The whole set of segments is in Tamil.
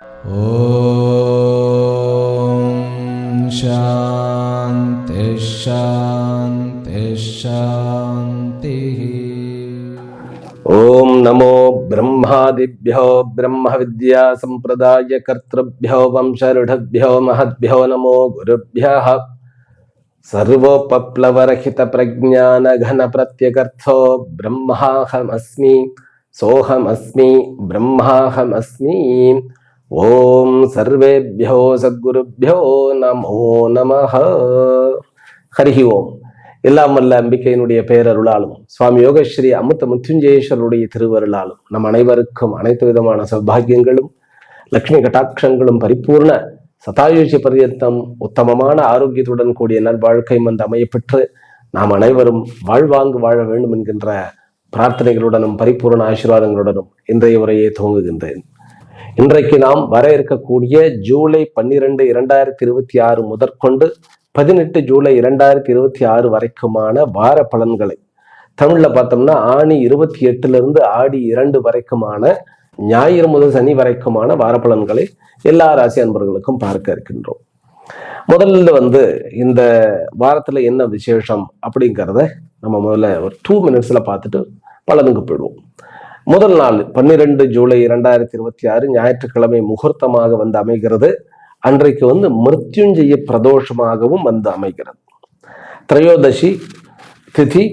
ஓம் சாந்தி சாந்தி சாந்தி. ஓம் நமோ பிரம்மாதிப்யோ பிரம்ம வித்யா சம்பிரதாய கர்த்ருப்யோ வம்சருடப்யோ மஹத்யோ நமோ குருப்யः. சர்வோபப்ளவரஹித பிரஜான கன பிரத்யகர்த்தோ பிரம்மாஹமஸ்மி சோஹமஸ்மி பிரம்மாஹமஸ்மி. ஓம் சர்வேப்யோ சத்குருப்யோ நமோ நமஹ. ஹரிஹி ஓம். எல்லாம் வல்ல அம்பிகையினுடைய பேரருளாலும் சுவாமி யோகஸ்ரீ அமுத்த மிருத்யுஞ்சயேஸ்வரருடைய திருவருளாலும் நம் அனைவருக்கும் அனைத்து விதமான சௌபாகியங்களும் லக்ஷ்மி கட்டாட்சங்களும் பரிபூர்ண சதாயுஷி பரியந்தம் உத்தமமான ஆரோக்கியத்துடன் கூடிய நல்வாழ்க்கை வந்து அமையப்பெற்று நாம் அனைவரும் வாழ்வாங்கு வாழ வேண்டும் என்கின்ற பிரார்த்தனைகளுடனும் பரிபூர்ண ஆசீர்வாதங்களுடனும் இன்றைய உரையை துவங்குகின்றேன். இன்றைக்கு நாம் வர இருக்கக்கூடிய ஜூலை 12, 2026 முதற்கொண்டு 18 ஜூலை 2026 வரைக்குமான வார பலன்களை தமிழ்ல பார்த்தோம்னா ஆணி 28 ஆடி 2 வரைக்குமான ஞாயிறு முதல் சனி வரைக்குமான வார பலன்களை எல்லா ராசி அன்பர்களுக்கும் பார்க்க இருக்கின்றோம். முதல்ல இந்த வாரத்துல என்ன விசேஷம் அப்படிங்கிறத நம்ம முதல்ல ஒரு 2 minutesல பார்த்துட்டு பலனுக்கு போயிடுவோம். முதல் நாள் 12 ஜூலை 2026 ஞாயிற்றுக்கிழமை முகூர்த்தமாக அமைகிறது. அன்றைக்கு மிருத்யுஞ்சய பிரதோஷமாகவும் அமைகிறது. திரையோதசி திதி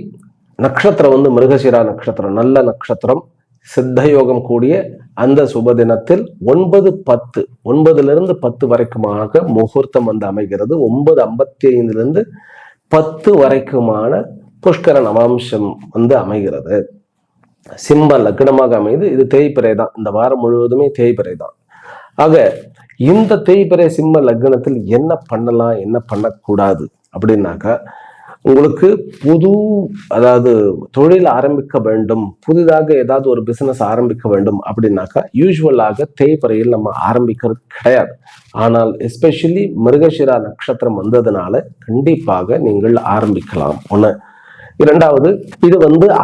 நட்சத்திரம் மிருகசிரா நட்சத்திரம், நல்ல நட்சத்திரம், சித்தயோகம் கூடிய அந்த சுப தினத்தில் 9:10 9லிருந்து 10 வரைக்குமாக முகூர்த்தம் அமைகிறது. 9:55 10 வரைக்குமான புஷ்கர நவாம்சம் அமைகிறது. சிம்ம லக்னமாக அமைது. இது தேய்பிறை தான். இந்த வாரம் முழுவதுமே தேய்பிறை தான். ஆக இந்த தேய்பிறை சிம்ம லக்னத்தில் என்ன பண்ணலாம், என்ன பண்ணக்கூடாது அப்படின்னாக்கா, உங்களுக்கு அதாவது தொழில் ஆரம்பிக்க வேண்டும், புதிதாக ஏதாவது ஒரு பிசினஸ் ஆரம்பிக்க வேண்டும் அப்படின்னாக்கா யூஸ்வலாக தேய்பிறையில் நம்ம ஆரம்பிக்கிறது கிடையாது. ஆனால் எஸ்பெஷலி மிருகசிரா நட்சத்திரம் வந்ததுனால கண்டிப்பாக நீங்கள் ஆரம்பிக்கலாம். ஒன்று. இரண்டாவது, இது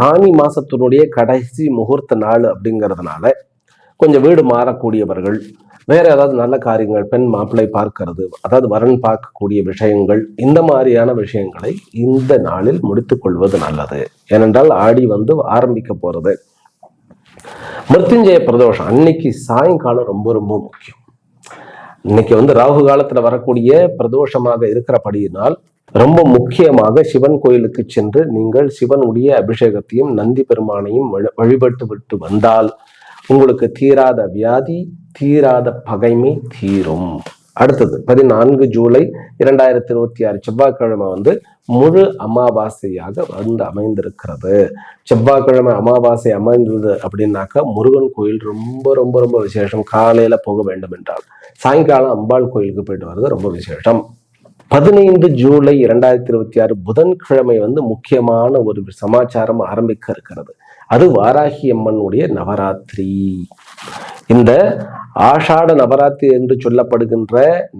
ஆனி மாசத்தினுடைய கடைசி முகூர்த்த நாள் அப்படிங்கிறதுனால கொஞ்சம் வீடு மாறக்கூடியவர்கள், வேற ஏதாவது நல்ல காரியங்கள், பெண் மாப்பிள்ளை பார்க்கிறது, அதாவது வரன் பார்க்கக்கூடிய விஷயங்கள், இந்த மாதிரியான விஷயங்களை இந்த நாளில் முடித்துக் கொள்வது நல்லது. ஏனென்றால் ஆடி ஆரம்பிக்க போறது. மிருத்யுஞ்சய பிரதோஷம் அன்னைக்கு சாயங்காலம் ரொம்ப ரொம்ப முக்கியம். இன்னைக்கு ராகு காலத்துல வரக்கூடிய பிரதோஷமாக இருக்கிறபடியினால் ரொம்ப முக்கியமாக சிவன் கோயிலுக்கு சென்று நீங்கள் சிவனுடைய அபிஷேகத்தையும் நந்தி பெருமானையும் வழிபட்டு விட்டு வந்தால் உங்களுக்கு தீராத வியாதி, தீராத பகைமை தீரும். அடுத்தது 14 ஜூலை 2026 செவ்வாய்க்கிழமை முழு அமாவாசையாக அமைந்திருக்கிறது. செவ்வாய்க்கிழமை அமாவாசை அமைந்தது அப்படின்னாக்கா முருகன் கோயில் ரொம்ப ரொம்ப ரொம்ப விசேஷம். காலையில போக வேண்டும் என்றால் சாயங்காலம் அம்பாள் கோயிலுக்கு போயிட்டு வர்றது ரொம்ப விசேஷம். 15 ஜூலை 2026 புதன்கிழமை முக்கியமான ஒரு சமாச்சாரம் ஆரம்பிக்க இருக்கிறது. அது வாராகி அம்மனுடைய நவராத்திரி. இந்த ஆஷாட நவராத்திரி என்று சொல்லப்படுகின்ற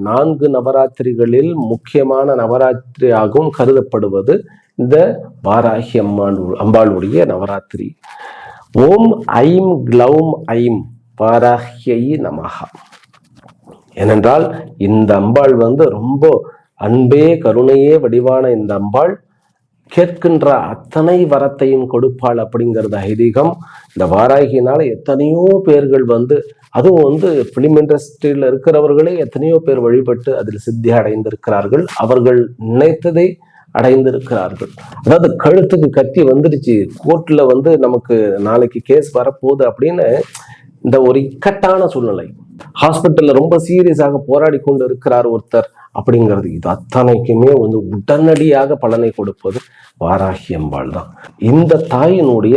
4 நவராத்திரிகளில் முக்கியமான நவராத்திரியாகவும் கருதப்படுவது இந்த வாராகி அம்பாளுடைய நவராத்திரி. ஓம் ஐம் க்ளௌம் ஐம் வாராகியை நமஹா. ஏனென்றால் இந்த அம்பாள் ரொம்ப அன்பே கருணையே வடிவான இந்த அம்பாள் கேட்கின்ற அத்தனை வரத்தையும் கொடுப்பாள் அப்படிங்கிறது ஐதீகம். இந்த வாராகினால எத்தனையோ பேர்கள் அதுவும் பிலிம் இண்டஸ்ட்ரியில இருக்கிறவர்களே எத்தனையோ பேர் வழிபட்டு அதில் சித்தி அடைந்திருக்கிறார்கள். அவர்கள் நினைத்ததை அடைந்திருக்கிறார்கள். அதாவது கழுத்துக்கு கத்தி வந்துடுச்சு, கோர்ட்ல நமக்கு நாளைக்கு கேஸ் வரப்போகுது அப்படின்னு இந்த ஒரு இக்கட்டான சூழ்நிலை, ஹாஸ்பிட்டல்ல ரொம்ப சீரியஸாக போராடி கொண்டு இருக்கிறார் ஒருத்தர் அப்படிங்கிறது, இது அத்தனைக்குமே உடனடியாக பலனை கொடுப்பது வாராகி அம்பாள் தான். இந்த தாயினுடைய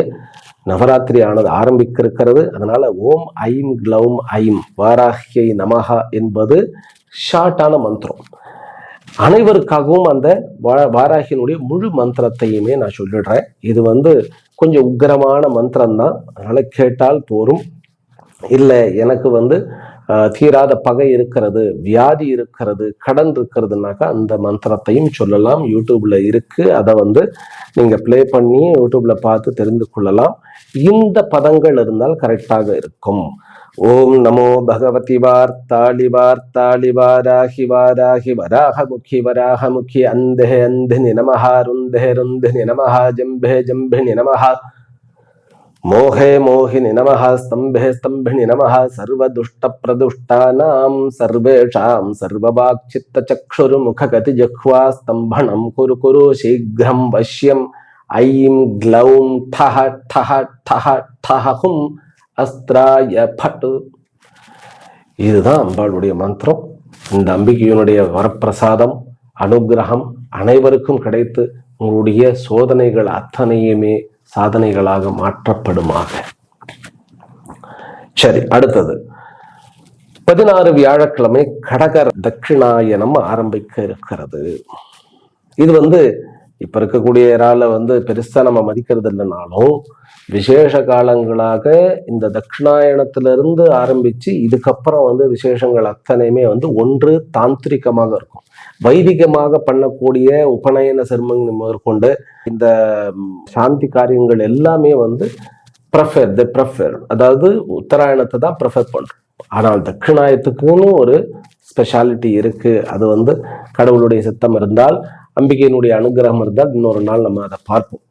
நவராத்திரி ஆனது ஆரம்பிக்க இருக்கிறது. அதனால ஓம் ஐம் க்ளௌம் ஐம் வாராகியை நமஹா என்பது ஷார்ட்டான மந்திரம். அனைவருக்காகவும் அந்த வாராகியினுடைய முழு மந்திரத்தையுமே நான் சொல்லிடுறேன். இது கொஞ்சம் உக்கிரமான மந்திரம் தான், அதனால கேட்டால் போரும். இல்லை எனக்கு தீராத பகை இருக்கிறது, வியாதி இருக்கிறது, கடன் இருக்கிறதுனாக்கா அந்த மந்திரத்தையும் சொல்லலாம். யூடியூப்ல இருக்கு, அதை நீங்க பிளே பண்ணி யூடியூப்ல பார்த்து தெரிந்து கொள்ளலாம். இந்த பதங்கள் இருந்தால் கரெக்டாக இருக்கும். ஓம் நமோ பகவதி வார்த்தாளி வார்த்தாளி வாராகி வாராகி வராகமுகி வராகமுகி அந்தே அந்தினி நமஹ ருந்தே ருந்தினி நமஹ ஜம்பே ஜம்பினி நமஹ மோஹே மோஹினி நமஹ ஸ்தம்பே ஸ்தம்பினி நமஹ சர்வதுஷ்ட பிரதுஷ்டானாம் சர்வேஷாம் சர்வவாக் சித்த சக்ஷுர் முககதி ஜஹ்வா ஸ்தம்பனம் குரு குரு சீக்ரம் வஷ்யம் ஐம் க்ளௌம் டஹ டஹ டஹ டஹும் அஸ்திராய பட்டு. இதுதான் அம்பாளுடைய மந்திரம். இந்த அம்பிகையினுடைய வரப்பிரசாதம் அனுகிரகம் அனைவருக்கும் கிடைத்து உங்களுடைய சோதனைகள் அத்தனையுமே சாதனைகளாக மாற்றப்படுமாக. சரி, அடுத்தது 16 வியாழக்கிழமை கடக தட்சிணாயனம் ஆரம்பிக்க இருக்கிறது. இது இப்ப இருக்கக்கூடிய பெருசா நம்ம மதிக்கிறது இல்லைனாலும் விசேஷ காலங்களாக இந்த தட்சிணாயனத்திலிருந்து ஆரம்பிச்சு இதுக்கப்புறம் விசேஷங்கள் அத்தனையுமே ஒன்று தாந்திரிகமாக இருக்கும். வைதிகமாக பண்ணக்கூடிய உபநயன சிரமங்கள் முதற்கொண்டு இந்த சாந்தி காரியங்கள் எல்லாமே ப்ரெஃபர், அதாவது உத்தராயணத்தை தான் ப்ரெஃபர் பண்றோம். ஆனால் தட்சிணாயத்துக்குன்னு ஒரு ஸ்பெஷாலிட்டி இருக்கு. அது கடவுளுடைய சித்தம் இருந்தால், அம்பிகையினுடைய அனுகிரகம் இருந்தால் இன்னொரு நாள் நம்ம அதை பார்ப்போம்.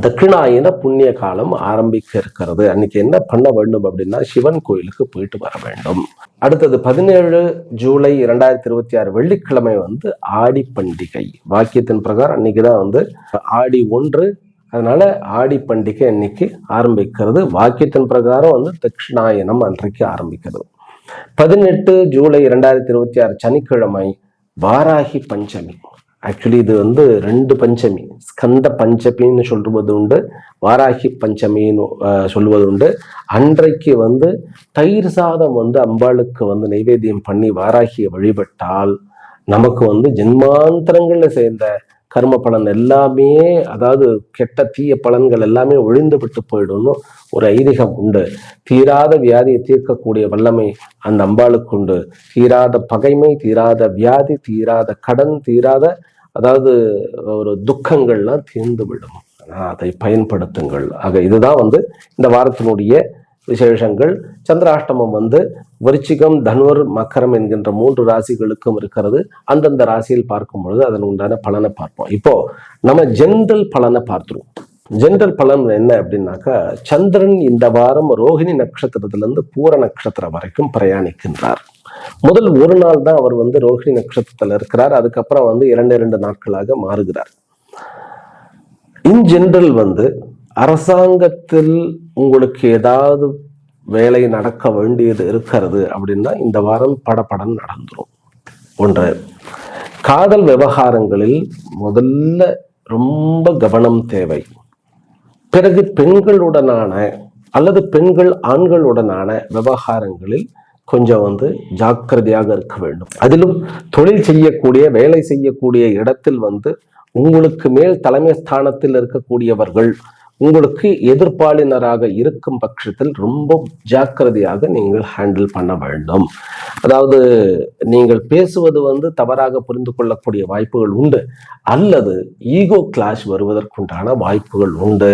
தட்சிணாயன புண்ணிய காலம் ஆரம்பிக்க இருக்கிறது. அன்னைக்கு என்ன பண்ண வேண்டும் அப்படின்னா, சிவன் கோயிலுக்கு போயிட்டு வர வேண்டும். அடுத்தது 17 ஜூலை 2026 வெள்ளிக்கிழமை ஆடி பண்டிகை. வாக்கியத்தின் பிரகாரம் அன்னைக்குதான் ஆடி 1, அதனால ஆடி பண்டிகை அன்னைக்கு ஆரம்பிக்கிறது. வாக்கியத்தின் பிரகாரம் தட்சிணாயனம் அன்றைக்கு ஆரம்பிக்கிறது. 18 ஜூலை 2026 சனிக்கிழமை வாராகி பஞ்சமி. ஆக்சுவலி இது 2 பஞ்சமி, ஸ்கந்த பஞ்சமின்னு சொல்வது உண்டு, வாராகி பஞ்சமின்னு சொல்லுவது உண்டு. அன்றைக்கு தயிர் சாதம் அம்பாளுக்கு நைவேத்தியம் பண்ணி வாராகியை வழிபட்டால் நமக்கு ஜென்மாந்தரங்கள்ல சேர்ந்த கர்ம பலன் எல்லாமே, அதாவது கெட்ட தீய பலன்கள் எல்லாமே ஒழிந்து விட்டு போயிடும்னு ஒரு ஐதீகம் உண்டு. தீராத வியாதியை தீர்க்கக்கூடிய வல்லமை அந்த அம்பாளுக்கு உண்டு. தீராத பகைமை, தீராத வியாதி, தீராத கடன், தீராத அதாவது ஒரு துக்கங்கள்லாம் தீர்ந்து விடும். அதை பயன்படுத்துங்கள். ஆக இதுதான் இந்த வாரத்தினுடைய விசேஷங்கள். சந்திராஷ்டமம் விருச்சிகம், தனுர், மக்கரம் என்கின்ற 3 ராசிகளுக்கும் இருக்கிறது. அந்தந்த ராசியில் பார்க்கும் பொழுது அதன் உண்டான பலனை பார்ப்போம். இப்போ நம்ம ஜென்ரல் பலனை பார்த்துருவோம். ஜென்ரல் பலன் என்ன அப்படின்னாக்கா, சந்திரன் இந்த வாரம் ரோஹிணி நட்சத்திரத்திலிருந்து பூர நட்சத்திரம் வரைக்கும் பிரயாணிக்கின்றார். முதல் ஒரு நாள் தான் அவர் ரோஹிணி நட்சத்திரத்தில் இருக்கிறார். அதுக்கப்புறம் 2 நாட்களாக மாறுகிறார். இன் ஜென்ரல் அரசாங்கத்தில் உங்களுக்கு ஏதாவது வேலை நடக்க வேண்டியது இருக்கிறது அப்படின்னா இந்த வாரம் படபடன் நடந்துரும். ஒன்று, காதல் விவகாரங்களில் முதல்ல ரொம்ப கவனம் தேவை. பிறகு பெண்களுடனான அல்லது பெண்கள் ஆண்களுடனான விவகாரங்களில் கொஞ்சம் ஜாக்கிரதையாக இருக்க வேண்டும். அதிலும் தொழில் செய்யக்கூடிய, வேலை செய்யக்கூடிய இடத்தில் உங்களுக்கு மேல் தலைமை ஸ்தானத்தில் இருக்கக்கூடியவர்கள் உங்களுக்கு எதிர்ப்பாளினராக இருக்கும் பட்சத்தில் ரொம்ப ஜாக்கிரதையாக நீங்கள் ஹேண்டில் பண்ண வேண்டும். அதாவது நீங்கள் பேசுவது தவறாக புரிந்து கொள்ளக்கூடிய வாய்ப்புகள் உண்டு, அல்லது ஈகோ கிளாஷ் வருவதற்குண்டான வாய்ப்புகள் உண்டு.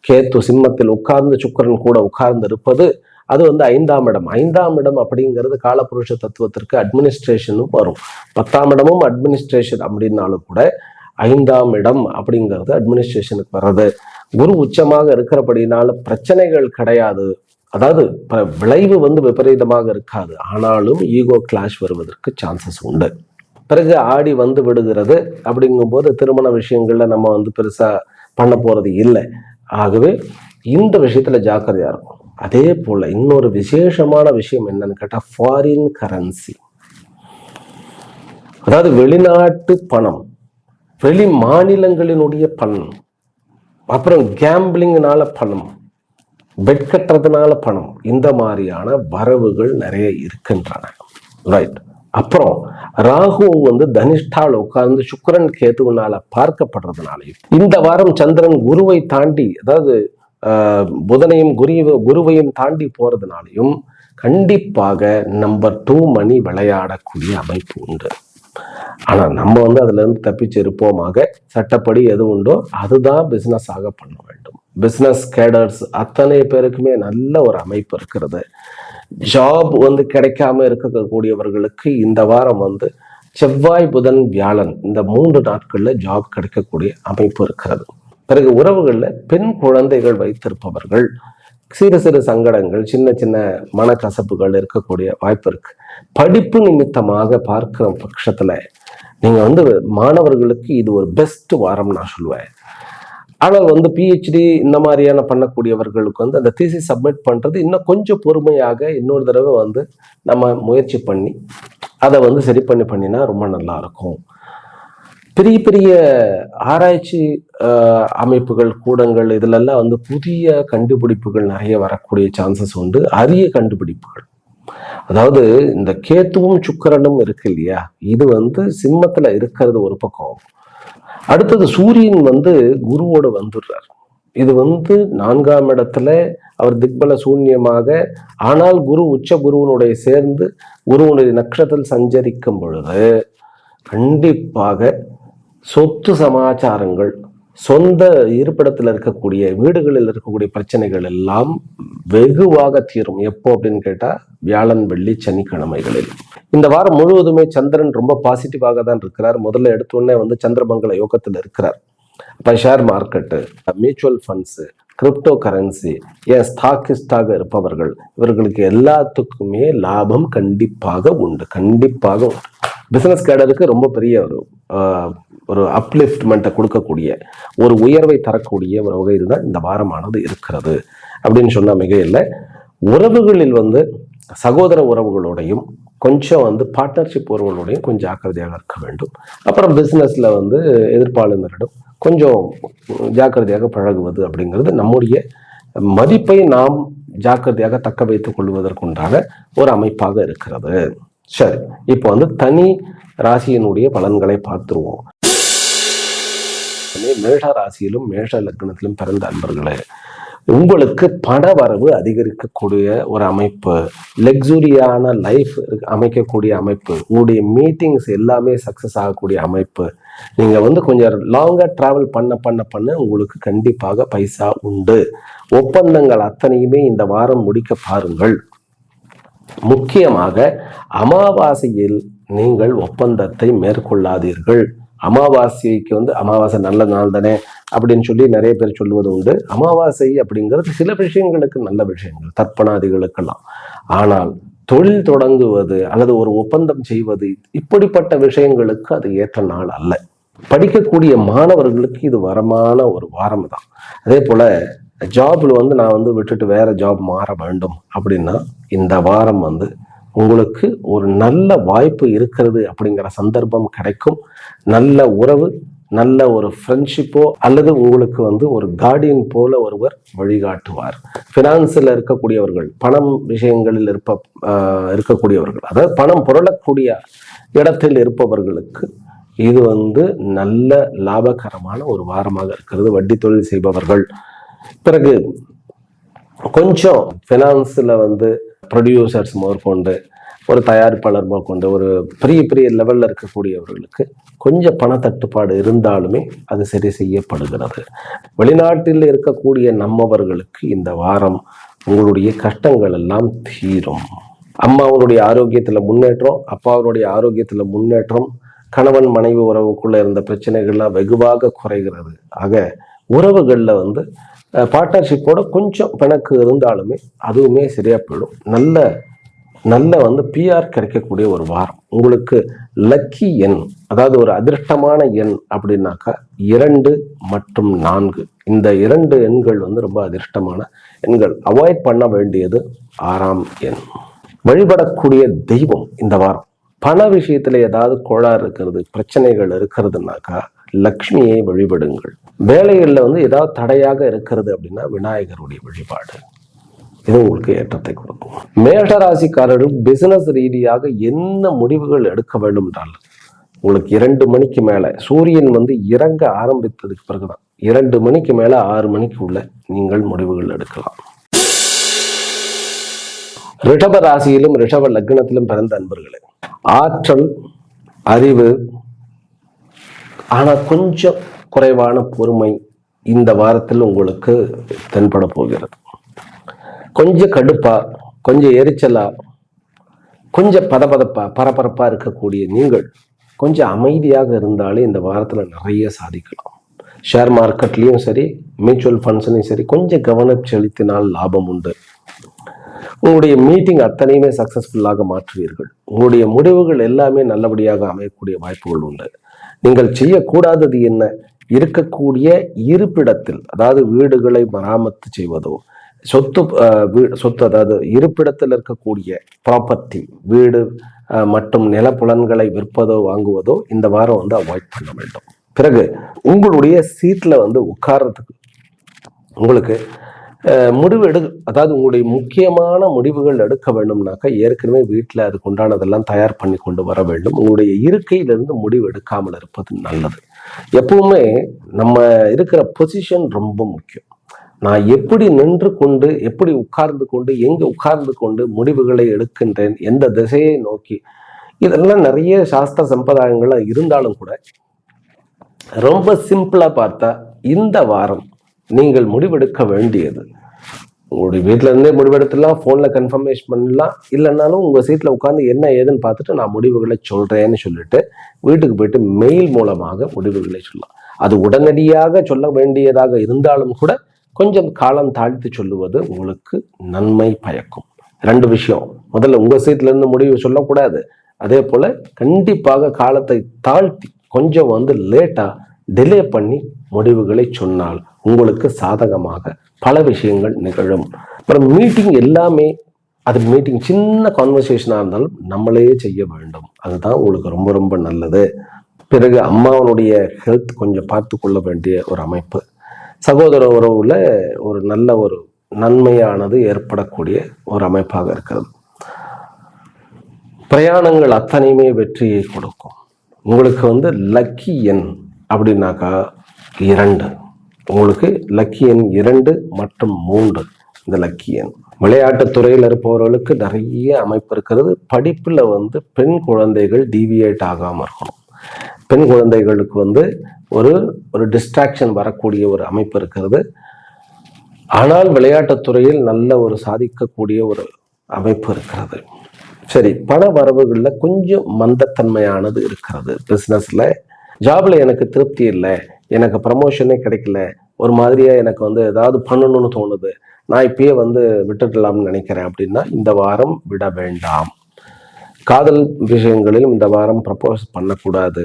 கேத்து சிம்மத்தில் உட்கார்ந்து சுக்கிரன் கூட உட்கார்ந்து இருப்பது அது 5ஆம் இடம். 5ஆம் இடம் அப்படிங்கிறது காலபுருஷ தத்துவத்திற்கு அட்மினிஸ்ட்ரேஷனும் வரும். 10ஆம் இடமும் அட்மினிஸ்ட்ரேஷன் அப்படின்னாலும் கூட 5ஆம் இடம் அப்படிங்கிறது அட்மினிஸ்ட்ரேஷனுக்கு வர்றது. குரு உச்சமாக இருக்கிறபடினால பிரச்சனைகள் கிடையாது, அதாவது விளைவு விபரீதமாக இருக்காது. ஆனாலும் ஈகோ கிளாஷ் வருவதற்கு சான்சஸ் உண்டு. பிறகு ஆடி விடுகிறது. அப்படிங்கும்போது திருமண விஷயங்கள்ல நம்ம பெருசா பண்ண போறது இல்லை. ஆகவே இந்த விஷயத்துல ஜாக்கிரதையா இருக்கும். அதே போல இன்னொரு விசேஷமான விஷயம் என்னன்னு கேட்டா, ஃபாரின் கரன்சி, அதாவது வெளிநாட்டு பணம், வெளி மாநிலங்களினுடைய பணம், அப்புறம் கேம்பிளிங்னால பணம், பெட் கட்டுறதுனால பணம், இந்த மாதிரியான வரவுகள் நிறைய இருக்கின்றன. ரைட். அப்புறம் ராகு தனிஷ்டால உட்கார்ந்து சுக்கிரன் கேதுவினால பார்க்கப்படுறதுனாலையும், இந்த வாரம் சந்திரன் குருவை தாண்டி, அதாவது புதனையும் குருவையும் தாண்டி போறதுனாலையும் கண்டிப்பாக நம்பர் 2 மணி விளையாடக்கூடிய அமைப்பு உண்டு. ஆனா நம்ம அதுல இருந்து தப்பிச்சு இருப்போமாக. சட்டப்படி எது உண்டோ அதுதான் பிசினஸ் ஆக பண்ண வேண்டும். பிசினஸ் கேடர்ஸ் அத்தனை பேருக்குமே நல்ல ஒரு அமைப்பு இருக்கிறது. ஜாப் வந்து கிடைக்காம இருக்கக்கூடியவர்களுக்கு இந்த வாரம் வந்து செவ்வாய் புதன் வியாழன் இந்த 3 நாட்கள்ல ஜாப் கிடைக்கக்கூடிய அமைப்பு இருக்கிறது. பிறகு உறவுகள்ல பெண் குழந்தைகள் வைத்திருப்பவர்கள் சிறு சிறு சங்கடங்கள், சின்ன சின்ன மனக்கசப்புகள் இருக்கக்கூடிய வாய்ப்பு இருக்கு. படிப்பு நிமித்தமாக பார்க்கிற பட்சத்துல நீங்க வந்து மாணவர்களுக்கு இது ஒரு பெஸ்ட் வாரம் நான் சொல்லுவேன். ஆனால் வந்து பிஹெச்டி இந்த மாதிரியான பண்ணக்கூடியவர்களுக்கு வந்து அந்த தீசிஸ் சப்மிட் பண்றது இன்னும் கொஞ்சம் பொறுமையாக இன்னொரு தடவை வந்து நம்ம முயற்சி பண்ணி அதை வந்து சரி பண்ணினா ரொம்ப நல்லா இருக்கும். பெரிய பெரிய ஆராய்ச்சி அமைப்புகள், கூடங்கள் இதுலெல்லாம் வந்து புதிய கண்டுபிடிப்புகள் நிறைய வரக்கூடிய சான்சஸ் உண்டு. அரிய கண்டுபிடிப்புகள், அதாவது இந்த கேத்துவும் சுக்கிரனும் இருக்கு இல்லையா, இது வந்து சிம்மத்துல இருக்கிறது ஒரு பக்கம். அடுத்தது சூரியன் வந்து குருவோட வந்துடுறார். இது வந்து 4ஆம் இடத்துல அவர் திக்பல சூன்யமாக, ஆனால் குரு உச்ச குருவனுடைய சேர்ந்து குருவனுடைய நட்சத்திரத்தில் சஞ்சரிக்கும் பொழுது கண்டிப்பாக சொத்து சமாச்சாரங்கள், சொந்த இருப்பிடத்தில் இருக்கக்கூடிய வீடுகளில் இருக்கக்கூடிய பிரச்சனைகள் எல்லாம் வெகுவாக தீரும். எப்போ அப்படின்னு கேட்டா வியாழன் வெள்ளி சனிக்கிழமைகளில். இந்த வாரம் முழுவதுமே சந்திரன் ரொம்ப பாசிட்டிவாக தான் இருக்கிறார். முதல்ல எடுத்தோடனே வந்து சந்திரமங்கல யோகத்தில் இருக்கிறார். இப்போ share market, mutual funds, crypto currency, ஏன் ஸ்டாக்கிஸ்டாக இருப்பவர்கள் இவர்களுக்கு எல்லாத்துக்குமே லாபம் கண்டிப்பாக உண்டு. பிசினஸ் கேடருக்கு ரொம்ப பெரிய ஒரு அப்லிஃப்ட்மெண்ட்டை கொடுக்கக்கூடிய ஒரு உயர்வை தரக்கூடிய ஒரு வகையில் தான் இந்த வாரமானது இருக்கிறது அப்படின்னு சொன்னால் மிக இல்லை. உறவுகளில் வந்து சகோதர உறவுகளோடையும் கொஞ்சம் வந்து பார்ட்னர்ஷிப் உறவுகளோடையும் கொஞ்சம் ஜாக்கிரதையாக இருக்க வேண்டும். அப்புறம் பிஸ்னஸில் வந்து எதிர்ப்பாளரிடம் கொஞ்சம் ஜாக்கிரதையாக பழகுவது அப்படிங்கிறது நம்முடைய மதிப்பை நாம் ஜாக்கிரதையாக தக்க வைத்துக் கொள்வதற்குண்டான ஒரு அமைப்பாக இருக்கிறது. சரி, இப்போ வந்து தனி ராசியினுடைய பலன்களை பார்த்துருவோம். மேஷ ராசியிலும் மேஷ லக்னத்திலும் பிறந்த அன்பர்களே, உங்களுக்கு பண வரவு அதிகரிக்கக்கூடிய ஒரு அமைப்பு, லக்ஸுரியான லைஃப் அமைக்கக்கூடிய அமைப்பு, உங்களுடைய மீட்டிங்ஸ் எல்லாமே சக்சஸ் ஆகக்கூடிய அமைப்பு. நீங்க வந்து கொஞ்சம் லாங்கா டிராவல் பண்ண உங்களுக்கு கண்டிப்பாக பைசா உண்டு. ஒப்பந்தங்கள் அத்தனையுமே இந்த வாரம் முடிக்க பாருங்கள். முக்கியமாக அமாவாசையில் நீங்கள் ஒப்பந்தத்தை மேற்கொள்ளாதீர்கள். அமாவாசைக்கு வந்து அமாவாசை நல்ல நாள் தானே அப்படின்னு சொல்லி நிறைய பேர் சொல்லுவது உண்டு. அமாவாசை அப்படிங்கிறது சில விஷயங்களுக்கு நல்ல விஷயங்கள், தர்ப்பணாதிகளுக்கெல்லாம். ஆனால் தொழில் தொடங்குவது அல்லது ஒரு ஒப்பந்தம் செய்வது இப்படிப்பட்ட விஷயங்களுக்கு அது ஏற்ற நாள் அல்ல. படிக்கக்கூடிய மாணவர்களுக்கு இது வரமான ஒரு வாரம் தான். அதே போல ஜாப்ல வந்து நான் வந்து விட்டுட்டு வேற ஜாப் மாற வேண்டும் அப்படின்னா இந்த வாரம் வந்து உங்களுக்கு ஒரு நல்ல வாய்ப்பு இருக்கிறது அப்படிங்கிற சந்தர்ப்பம் கிடைக்கும். நல்ல உறவு, நல்ல ஒரு ஃப்ரெண்ட்ஷிப்போ அல்லது உங்களுக்கு வந்து ஒரு கார்டியன் போல ஒருவர் வழிகாட்டுவார். ஃபினான்ஸில் இருக்கக்கூடியவர்கள், பணம் விஷயங்களில் இருக்கக்கூடியவர்கள், அதாவது பணம் புரளக்கூடிய இடத்தில் இருப்பவர்களுக்கு இது வந்து நல்ல லாபகரமான ஒரு வாரமாக இருக்கிறது. வட்டி தொழில் செய்பவர்கள், பிறகு கொஞ்சம் ஃபினான்ஸில் வந்து ப்ரொடியூசர்ஸ் முதற்கொண்டு ஒரு தயாரிப்பாளர் முதற்கொண்டு ஒரு பெரிய பெரிய லெவலில் இருக்கக்கூடியவர்களுக்கு கொஞ்சம் பண தட்டுப்பாடு இருந்தாலுமே அது சரி செய்யப்படுகிறது. வெளிநாட்டில் இருக்கக்கூடிய நம்மவர்களுக்கு இந்த வாரம் உங்களுடைய கஷ்டங்கள் எல்லாம் தீரும். அம்மாவனுடைய ஆரோக்கியத்தில் முன்னேற்றம், அப்பாவனுடைய ஆரோக்கியத்தில் முன்னேற்றம், கணவன் மனைவி உறவுக்குள்ள இருந்த பிரச்சனைகள்லாம் வெகுவாக குறைகிறது. ஆக உறவுகளில் வந்து பார்ட்னர்ஷிப்போட கொஞ்சம் பிணக்கு இருந்தாலுமே அதுவுமே சரியா போயிடும். நல்ல வந்து பிஆர் கிடைக்கக்கூடிய ஒரு வாரம். உங்களுக்கு லக்கி எண், அதாவது ஒரு அதிர்ஷ்டமான எண் அப்படின்னாக்கா 2 மற்றும் 4. இந்த 2 எண்கள் வந்து ரொம்ப அதிர்ஷ்டமான எண்கள். அவாய்ட் பண்ண வேண்டியது 6ஆம் எண். வழிபடக்கூடிய தெய்வம் இந்த வாரம், பண விஷயத்துல ஏதாவது கோளாறு இருக்கிறது, பிரச்சனைகள் இருக்கிறதுனாக்கா லக்ஷ்மியை வழிபடுங்கள். வேலைகளில் வந்து ஏதாவது தடையாக இருக்கிறது அப்படின்னா விநாயகருடைய வழிபாடு இது உங்களுக்கு ஏற்றத்தை கொடுக்கும். மேஷராசிக்காரர்கள் பிசினஸ் ரீதியாக என்ன முடிவுகள் எடுக்க வேண்டும் என்றால் உங்களுக்கு 2 மணிக்கு மேல சூரியன் வந்து இறங்க ஆரம்பித்ததுக்கு பிறகுதான் 2 மணிக்கு மேல 6 மணிக்கு உள்ள நீங்கள் முடிவுகள் எடுக்கலாம். ரிஷப ராசியிலும் ரிஷப லக்னத்திலும் பிறந்த அன்பர்களே, ஆற்றல், அறிவு, ஆனா கொஞ்சம் குறைவான பொறுமை இந்த வாரத்தில் உங்களுக்கு தென்பட போகிறது. கொஞ்சம் கடுப்பா கொஞ்சம் எரிச்சலா, கொஞ்சம் பரபரப்பா இருக்கக்கூடிய நீங்கள் கொஞ்சம் அமைதியாக இருந்தாலே இந்த வாரத்தில் நிறைய சாதிக்கலாம். ஷேர் மார்க்கெட்லேயும் சரி, மியூச்சுவல் ஃபண்ட்ஸ்லையும் சரி, கொஞ்சம் கவனம் செலுத்தினால் லாபம் உண்டு. உங்களுடைய மீட்டிங் அத்தனையுமே சக்சஸ்ஃபுல்லாக மாற்றுவீர்கள். உங்களுடைய முடிவுகள் எல்லாமே நல்லபடியாக அமையக்கூடிய வாய்ப்புகள் உண்டு. நீங்கள் செய்யக்கூடாதது என்ன? இருக்கக்கூடிய இருப்பிடத்தில், அதாவது வீடுகளை மராமத்து செய்வதோ, சொத்து அதாவது இருப்பிடத்தில் இருக்கக்கூடிய ப்ராப்பர்ட்டி, வீடு மற்றும் நிலப்புலன்களை விற்பதோ வாங்குவதோ இந்த வாரம் வந்து அவாய்ட் பண்ண வேண்டும். பிறகு உங்களுடைய சீட்ல வந்து உட்கார்றதுக்கு உங்களுக்கு முடிவு அதாவது உங்களுடைய முக்கியமான முடிவுகள் எடுக்க வேண்டும்னாக்கா ஏற்கனவே வீட்டில் அதுக்கு உண்டானதெல்லாம் தயார் பண்ணி கொண்டு வர வேண்டும். உங்களுடைய இருக்கையிலிருந்து முடிவு எடுக்காமல் இருப்பது நல்லது. எப்பவுமே நம்ம இருக்கிற பொசிஷன் ரொம்ப முக்கியம். நான் எப்படி நின்று கொண்டு, எப்படி உட்கார்ந்து கொண்டு, எங்கே உட்கார்ந்து கொண்டு முடிவுகளை எடுக்கின்றேன், எந்த திசையை நோக்கி, இதெல்லாம் நிறைய சாஸ்திர சம்பிரதாயங்கள் இருந்தாலும் கூட ரொம்ப சிம்பிளா பார்த்தா இந்த வாரம் நீங்கள் முடிவெடுக்க வேண்டியது, உங்களுடைய வீட்டில இருந்தே முடிவெடுத்துலாம், ஃபோன்ல கன்ஃபர்மேஷன் பண்ணலாம், இல்லைன்னாலும் உங்க சீட்ல உட்காந்து என்ன ஏதுன்னு பார்த்துட்டு நான் முடிவுகளை சொல்றேன்னு சொல்லிட்டு வீட்டுக்கு போயிட்டு மெயில் மூலமாக முடிவுகளை சொல்லலாம். அது உடனடியாக சொல்ல வேண்டியதாக இருந்தாலும் கூட கொஞ்சம் காலம் தாழ்த்தி சொல்லுவது உங்களுக்கு நன்மை பயக்கும். 2 விஷயம். முதல்ல உங்க சீட்ல இருந்து முடிவு சொல்லக்கூடாது. அதே போல கண்டிப்பாக காலத்தை தாழ்த்தி கொஞ்சம் வந்து லேட்டா டிலே பண்ணி முடிவுகளை சொன்னால் உங்களுக்கு சாதகமாக பல விஷயங்கள் நிகழும். அப்புறம் மீட்டிங் எல்லாமே, அது மீட்டிங் சின்ன கான்வர்சேஷனாக இருந்தாலும் நம்மளே செய்ய வேண்டும். அதுதான் உங்களுக்கு ரொம்ப ரொம்ப நல்லது. பிறகு அம்மாவனுடைய ஹெல்த் கொஞ்சம் பார்த்து கொள்ள வேண்டிய ஒரு அமைப்பு. சகோதர உறவுல ஒரு நல்ல ஒரு நன்மையானது ஏற்படக்கூடிய ஒரு அமைப்பாக இருக்கிறது. பிரயாணங்கள் அத்தனையுமே வெற்றியை கொடுக்கும். உங்களுக்கு வந்து லக்கி எண் அப்படின்னாக்கா 2. உங்களுக்கு லக்கி எண் 2 மற்றும் 3 இந்த லக்கி எண். விளையாட்டுத் துறையில் இருப்பவர்களுக்கு நிறைய அமைப்பு இருக்கிறது. படிப்புல வந்து பெண் குழந்தைகள் டீவியேட் ஆகாம இருக்கணும். பெண் குழந்தைகளுக்கு வந்து ஒரு டிஸ்ட்ராக்ஷன் வரக்கூடிய ஒரு அமைப்பு இருக்கிறது. ஆனால் விளையாட்டுத் துறையில் நல்ல ஒரு சாதிக்கக்கூடிய ஒரு அமைப்பு இருக்கிறது. சரி, பண வரவுகள்ல கொஞ்சம் மந்தத்தன்மையானது இருக்கிறது. பிசினஸ்ல, ஜாப்ல எனக்கு திருப்தி இல்லை, எனக்கு ப்ரமோஷனே கிடைக்கல, ஒரு மாதிரியா எனக்கு வந்து ஏதாவது பண்ணணும்னு தோணுது, நான் இப்பயே வந்து விட்டுடலாம்னு நினைக்கிறேன் அப்படின்னா இந்த வாரம் விட வேண்டாம். காதல் விஷயங்களிலும் இந்த வாரம் ப்ரப்போஸ் பண்ணக்கூடாது.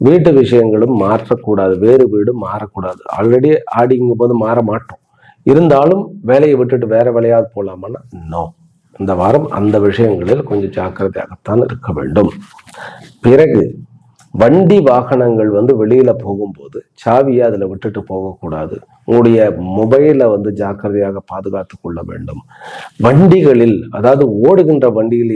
வீட்டு விஷயங்களும் மாற்றக்கூடாது. வேறு வீடு மாறக்கூடாது. ஆல்ரெடி ஆடிங்கும் போது மாற மாட்டோம். இருந்தாலும் வேலையை விட்டுட்டு வேற வேலையாவது போகலாமான்னா நோ. இந்த வாரம் அந்த விஷயங்களில் கொஞ்சம் ஜாக்கிரதையாகத்தான் இருக்க வேண்டும். பிறகு வண்டி வாகனங்கள் வந்து வெளியில போகும்போது சாவியை அதில் விட்டுட்டு போகக்கூடாது. உங்களுடைய மொபைலை வந்து ஜாக்கிரதையாக பாதுகாத்து கொள்ள வேண்டும். வண்டிகளில், அதாவது ஓடுகின்ற வண்டியில்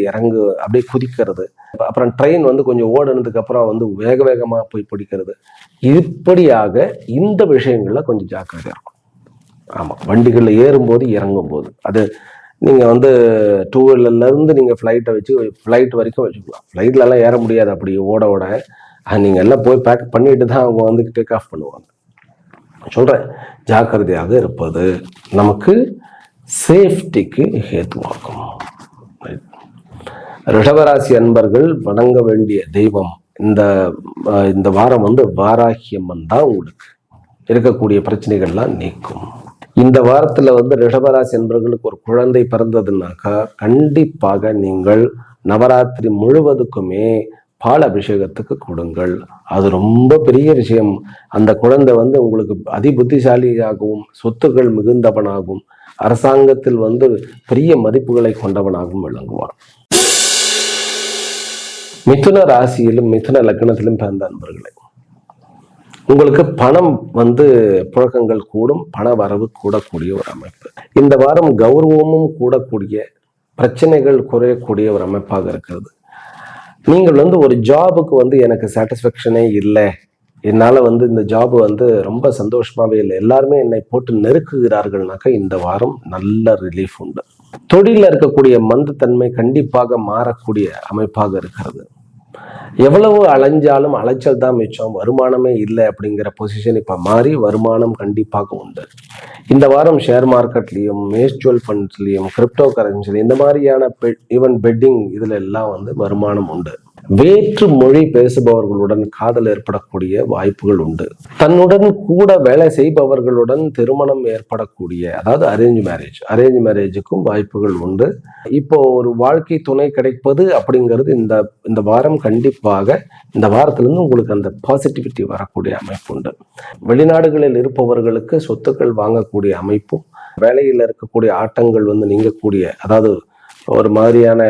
அப்படியே குதிக்கிறது, அப்புறம் ட்ரெயின் வந்து கொஞ்சம் ஓடுனதுக்கு அப்புறம் வந்து வேக வேகமா போய் பிடிக்கிறது, இப்படியாக இந்த விஷயங்கள்ல கொஞ்சம் ஜாக்கிரதையா இருக்கும். ஆமா, வண்டிகளில் ஏறும்போது இறங்கும் போது, அது நீங்க வந்து 2 வீலர்ல இருந்து நீங்க ஃப்ளைட் வரைக்கும் வச்சுக்கலாம். ஃப்ளைட்ல எல்லாம் ஏற முடியாது அப்படி ஓட. நீங்க எல்லாம் போய் பேக் பண்ணிட்டு தான் அவங்க வந்து டேக் ஆஃப் பண்ணுவாங்க. சொல்றேன், ஜாக்கிரதையாக இருப்பது நமக்கு சேஃப்டிக்கு ஹேத்துவாகும். ரிஷபராசி அன்பர்கள் வணங்க வேண்டிய தெய்வம் இந்த வாரம் வந்து வாராகி அம்மன் தான் உங்களுக்கு இருக்கக்கூடிய பிரச்சனைகள்லாம் நீக்கும். இந்த வாரத்துல வந்து ரிஷபராசி அன்பர்களுக்கு ஒரு குழந்தை பிறந்ததுனாக்கா கண்டிப்பாக நீங்கள் நவராத்திரி முழுவதுக்குமே பால் அபிஷேகத்துக்கு கொடுங்கள். அது ரொம்ப பெரிய விஷயம். அந்த குழந்தை வந்து உங்களுக்கு அதிபுத்திசாலியாகவும் சொத்துக்கள் மிகுந்தவனாகவும் அரசாங்கத்தில் வந்து பெரிய மதிப்புகளை கொண்டவனாகவும் விளங்குவான். மிதுன ராசியிலும் மிதுன லக்னத்திலும் பிறந்த அன்பர்களே, உங்களுக்கு பணம் வந்து புழக்கங்கள் கூடும், பண வரவு கூடக்கூடிய ஒரு அமைப்பு. இந்த வாரம் கௌரவமும் கூடக்கூடிய, பிரச்சனைகள் குறையக்கூடிய ஒரு அமைப்பாக இருக்கிறது. நீங்கள் வந்து ஒரு ஜாபுக்கு வந்து எனக்கு சாட்டிஸ்ஃபேக்ஷனே இல்லை, என்னால் வந்து இந்த ஜாபு வந்து ரொம்ப சந்தோஷமாவே இல்லை, எல்லாருமே என்னை போட்டு நெருக்குகிறார்கள்னாக்கா இந்த வாரம் நல்ல ரிலீஃப் உண்டு. தொழிலில் இருக்கக்கூடிய மந்தத்தன்மை கண்டிப்பாக மாறக்கூடிய அமைப்பாக இருக்கிறது. எவ்வளவு அலைஞ்சாலும் அலைச்சல் தான் மிச்சம், வருமானமே இல்லை அப்படிங்கிற பொசிஷன் இப்போ மாறி வருமானம் கண்டிப்பாக உண்டு. இந்த வாரம் ஷேர் மார்க்கெட்லேயும், மியூச்சுவல் ஃபண்ட்ஸ்லேயும், கிரிப்டோ கரன்சிலையும் இந்த மாதிரியான ஈவன் பெட்டிங் இதில் எல்லாம் வந்து வருமானம் உண்டு. வேற்று மொழி பேசுபவர்களுடன் காதல் ஏற்படக்கூடிய வாய்ப்புகள் உண்டு. தன்னுடன் கூட வேலை செய்பவர்களுடன் திருமணம் ஏற்படக்கூடிய, அதாவது அரேஞ்ச் மேரேஜுக்கும் வாய்ப்புகள் உண்டு. இப்போ ஒரு வாழ்க்கை துணை கிடைப்பது அப்படிங்கிறது இந்த வாரம் கண்டிப்பாக, இந்த வாரத்திலிருந்து உங்களுக்கு அந்த பாசிட்டிவிட்டி வரக்கூடிய அமைப்பு உண்டு. வெளிநாடுகளில் இருப்பவர்களுக்கு சொத்துக்கள் வாங்கக்கூடிய அமைப்பும், வேலையில் இருக்கக்கூடிய ஆட்டங்கள் வந்து நீங்கக்கூடிய, அதாவது ஒரு மாதிரியான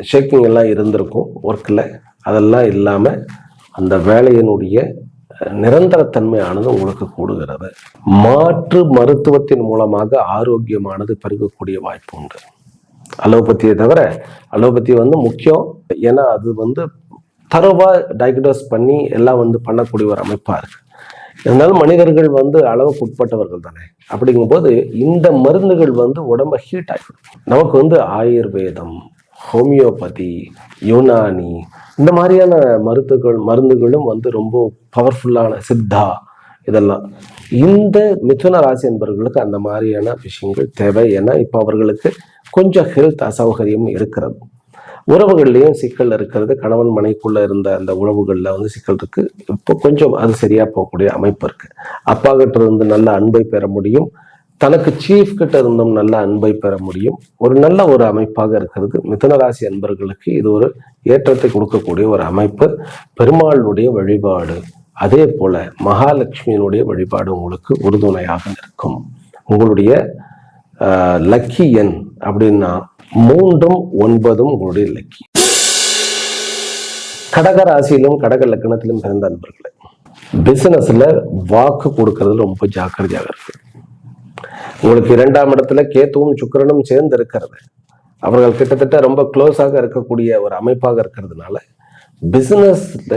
ஷேக்கிங் எல்லாம் இருந்திருக்கும் ஒர்க்கில், அதெல்லாம் இல்லாமல் அந்த வேலையினுடைய நிரந்தரத்தன்மையானது உங்களுக்கு கூடுகிறது. மாற்று மருத்துவத்தின் மூலமாக ஆரோக்கியமானது பெருகக்கூடிய வாய்ப்பு உண்டு. அலோபதியை தவிர, அலோபதி வந்து முக்கியம், ஏன்னா அது வந்து தரவாக டயக்னோஸ் பண்ணி எல்லாம் வந்து பண்ணக்கூடிய ஒரு அமைப்பாக இருக்குது. இருந்தாலும் மனிதர்கள் வந்து அளவுக்கு உட்பட்டவர்கள் தானே. அப்படிங்கும்போது இந்த மருந்துகள் வந்து உடம்ப ஹீட் ஆகிடும். நமக்கு வந்து ஆயுர்வேதம், ஹோமியோபதி, யுனானி இந்த மாதிரியான மருந்துகளும் வந்து ரொம்ப பவர்ஃபுல்லான, சித்தா இதெல்லாம் இந்த மிதுன ராசி என்பவர்களுக்கு அந்த மாதிரியான விஷயங்கள் தேவை. ஏன்னா இப்போ அவர்களுக்கு கொஞ்சம் ஹெல்த் அசௌகரியம் இருக்கிறது, உறவுகள்லையும் சிக்கல் இருக்கிறது. கணவன் மனைக்குள்ள இருந்த அந்த உறவுகளில் வந்து சிக்கல் இருக்கு. இப்போ கொஞ்சம் அது சரியா போகக்கூடிய அமைப்பு இருக்கு. அப்பா கிட்ட இருந்து நல்ல அன்பை பெற முடியும், தனக்கு சீஃப் கிட்ட இருந்தும் நல்ல அன்பை பெற முடியும். ஒரு நல்ல ஒரு அமைப்பாக இருக்கிறது. மிதுனராசி அன்பர்களுக்கு இது ஒரு ஏற்றத்தை கொடுக்கக்கூடிய ஒரு அமைப்பு. பெருமாளுடைய வழிபாடு, அதே போல மகாலட்சுமியினுடைய வழிபாடு உங்களுக்கு உறுதுணையாக இருக்கும். உங்களுடைய லக்கி எண் அப்படின்னா 3ம் 9ம் உங்களுடைய லக்கி. கடக ராசியிலும் கடக லக்னத்திலும் பிறந்த அன்பர்களே, பிசினஸ்ல வாக்கு கொடுக்கறது ரொம்ப ஜாக்கிரதையாக இருக்கு. உங்களுக்கு 2ஆம் இடத்துல கேத்துவும் சுக்கிரனும் சேர்ந்து இருக்கிறது. அவர்கள் கிட்டத்தட்ட ரொம்ப க்ளோஸாக இருக்கக்கூடிய ஒரு அமைப்பாக இருக்கிறதுனால பிசினஸ்ல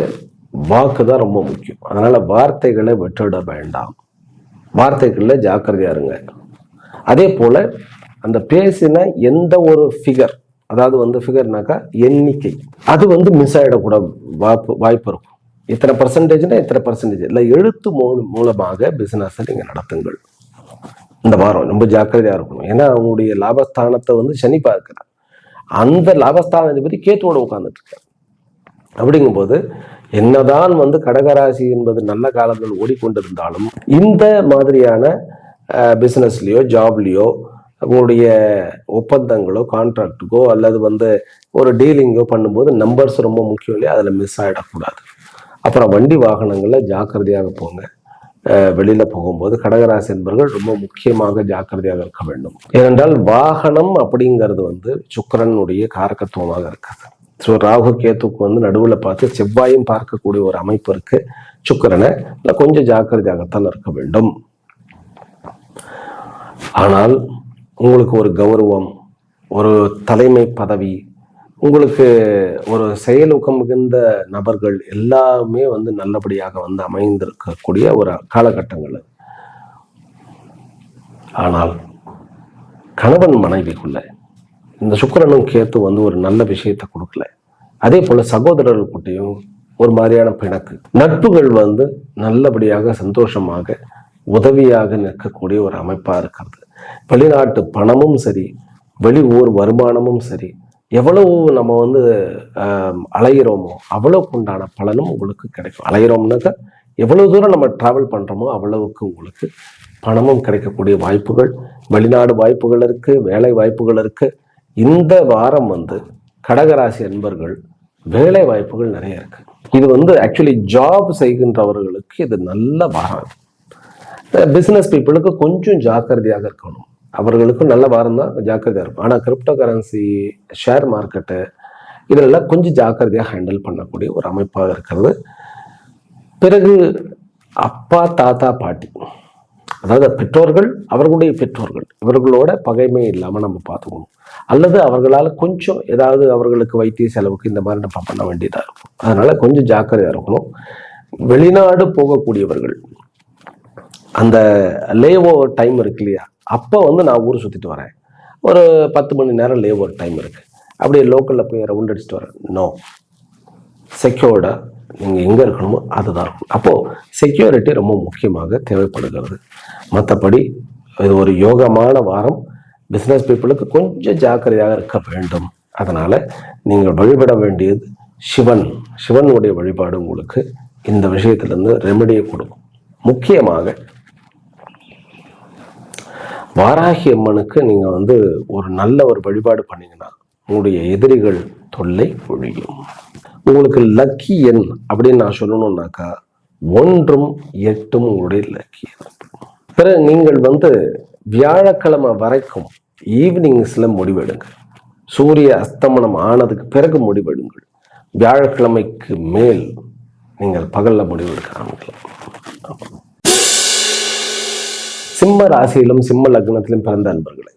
வாக்கு தான் ரொம்ப முக்கியம். அதனால வார்த்தைகளை விட்டுட வேண்டாம், வார்த்தைகள்ல ஜாக்கிரதையா இருங்க. அதே போல அந்த பேசின எந்த ஒரு ஃபிகர், அதாவது வந்து ஃபிகர்னாக்கா எண்ணிக்கை, அது வந்து மிஸ் ஆகிடக்கூட வாய்ப்பு இருக்கும். இத்தனை பர்சன்டேஜ்னா இத்தனை பர்சன்டேஜ் இல்லை, எழுத்து மூலமாக பிசினஸை நீங்க நடத்துங்கள். இந்த வாரம் ரொம்ப ஜாக்கிரதையா இருக்கணும். ஏன்னா அவங்களுடைய லாபஸ்தானத்தை வந்து சனி பார்க்கிறார். அந்த லாபஸ்தானாதிபதி கேத்துவோட உட்கார்ந்துட்டு இருக்காரு. அப்படிங்கும்போது என்னதான் வந்து கடகராசி என்பது நல்ல காலங்கள் ஓடிக்கொண்டிருந்தாலும் இந்த மாதிரியான பிசினஸ்லயோ ஜாப்லயோ உங்களுடைய ஒப்பந்தங்களோ கான்ட்ராக்டுக்கோ அல்லது வந்து ஒரு டீலிங்கோ பண்ணும்போது நம்பர்ஸ் ரொம்ப முக்கியம் இல்லையா, அதில் மிஸ் ஆகிடக்கூடாது. அப்புறம் வண்டி வாகனங்களில் ஜாக்கிரதையாக போங்க. வெளியில போகும்போது கடகராசி என்பவர்கள் ரொம்ப முக்கியமாக ஜாக்கிரதையாக இருக்க வேண்டும். ஏனென்றால் வாகனம் அப்படிங்கிறது வந்து சுக்கிரனுடைய காரகத்துவமாக இருக்குது. ஸோ ராகு கேத்துக்கு வந்து நடுவில் பார்த்து செவ்வாயும் பார்க்கக்கூடிய ஒரு அமைப்பு இருக்கு. சுக்கிரனை கொஞ்சம் ஜாக்கிரதையாகத்தான் இருக்க வேண்டும். ஆனால் உங்களுக்கு ஒரு கௌரவம், ஒரு தலைமை பதவி, உங்களுக்கு ஒரு செயலூக்கம் மிகுந்த நபர்கள் எல்லாமே வந்து நல்லபடியாக வந்து அமைந்திருக்கக்கூடிய ஒரு காலகட்டங்கள். ஆனால் கணவன் மனைவிக்குள்ள இந்த சுக்கிரனும் கேத்து வந்து ஒரு நல்ல விஷயத்தை கொடுக்கல. அதே போல சகோதரர்களுக்கிட்டையும் ஒரு மாதிரியான பிணக்கு, நட்புகள் வந்து நல்லபடியாக சந்தோஷமாக உதவியாக நிற்கக்கூடிய ஒரு அமைப்பா இருக்கிறது. வெளிநாட்டு பணமும் சரி, வெளி ஊர் வருமானமும் சரி, எவ்வளவு நம்ம வந்து அலையிறோமோ அவ்வளவுக்கு உண்டான பலனும் உங்களுக்கு கிடைக்கும். அலையிறோம்னாக்கா எவ்வளவு தூரம் நம்ம டிராவல் பண்றோமோ அவ்வளவுக்கு உங்களுக்கு பணமும் கிடைக்கக்கூடிய வாய்ப்புகள், வெளிநாடு வாய்ப்புகள் இருக்கு, வேலை வாய்ப்புகள் இருக்கு. இந்த வாரம் வந்து கடகராசி அன்பர்கள் வேலை வாய்ப்புகள் நிறைய இருக்கு. இது வந்து ஆக்சுவலி ஜாப் செய்கின்றவர்களுக்கு இது நல்ல வாரம். பிசினஸ் பீப்புளுக்கு கொஞ்சம் ஜாக்கிரதையாக இருக்கணும். அவர்களுக்கும் நல்ல வாரம் தான், ஜாக்கிரதையாக இருக்கும். ஆனால் கிரிப்டோ கரன்சி, ஷேர் மார்க்கெட்டு இதெல்லாம் கொஞ்சம் ஜாக்கிரதையாக ஹேண்டில் பண்ணக்கூடிய ஒரு அமைப்பாக இருக்கிறது. பிறகு அப்பா, தாத்தா, பாட்டி, அதாவது பெற்றோர்கள், அவர்களுடைய பெற்றோர்கள், இவர்களோட பகைமை இல்லாமல் நம்ம பார்த்துக்கணும். அல்லது அவர்களால் கொஞ்சம் ஏதாவது அவர்களுக்கு வைத்திய செலவுக்கு இந்த மாதிரி நம்ம பண்ண வேண்டியதாக இருக்கும். அதனால கொஞ்சம் ஜாக்கிரதையாக இருக்கணும். வெளிநாடு போகக்கூடியவர்கள் அந்த லேவ் ஓவர் டைம் இருக்கு இல்லையா, அப்போ வந்து நான் ஊர் சுற்றிட்டு வரேன், ஒரு 10 மணி நேரம் லேவ் ஓவர் டைம் இருக்கு, அப்படியே லோக்கலில் போய் ரவுண்ட் அடிச்சுட்டு வரேன். நோ, செக்யூர்டாக நீங்கள் எங்கே இருக்கணுமோ அதுதான் இருக்கணும். அப்போது செக்யூரிட்டி ரொம்ப முக்கியமாக தேவைப்படுகிறது. மற்றபடி இது ஒரு யோகமான வாரம். பிஸ்னஸ் பீப்புளுக்கு கொஞ்சம் ஜாக்கிரதையாக இருக்க வேண்டும். அதனால் நீங்கள் வழிபட வேண்டியது சிவனுடைய வழிபாடு உங்களுக்கு இந்த விஷயத்திலேருந்து ரெமெடியை கொடுக்கும். முக்கியமாக வாராகி அம்மனுக்கு நீங்கள் ஒரு நல்ல ஒரு வழிபாடு பண்ணீங்கன்னா உங்களுடைய எதிரிகள் தொல்லை ஒழியும். உங்களுக்கு லக்கி எண் அப்படின்னு நான் சொல்லணும்னாக்கா 1 8 உங்களுடைய லக்கி எண். பிறகு நீங்கள் வியாழக்கிழமை வரைக்கும் ஈவினிங்ஸ்ல முடிவெடுங்க. சூரிய அஸ்தமனம் ஆனதுக்கு பிறகு முடிவெடுங்கள். வியாழக்கிழமைக்கு மேல் நீங்கள் பகல்ல முடிவெடுக்க ஆரம்பிக்கலாம். சிம்ம ராசியிலும் சிம்ம லக்னத்திலும் பிறந்த அன்பர்களே,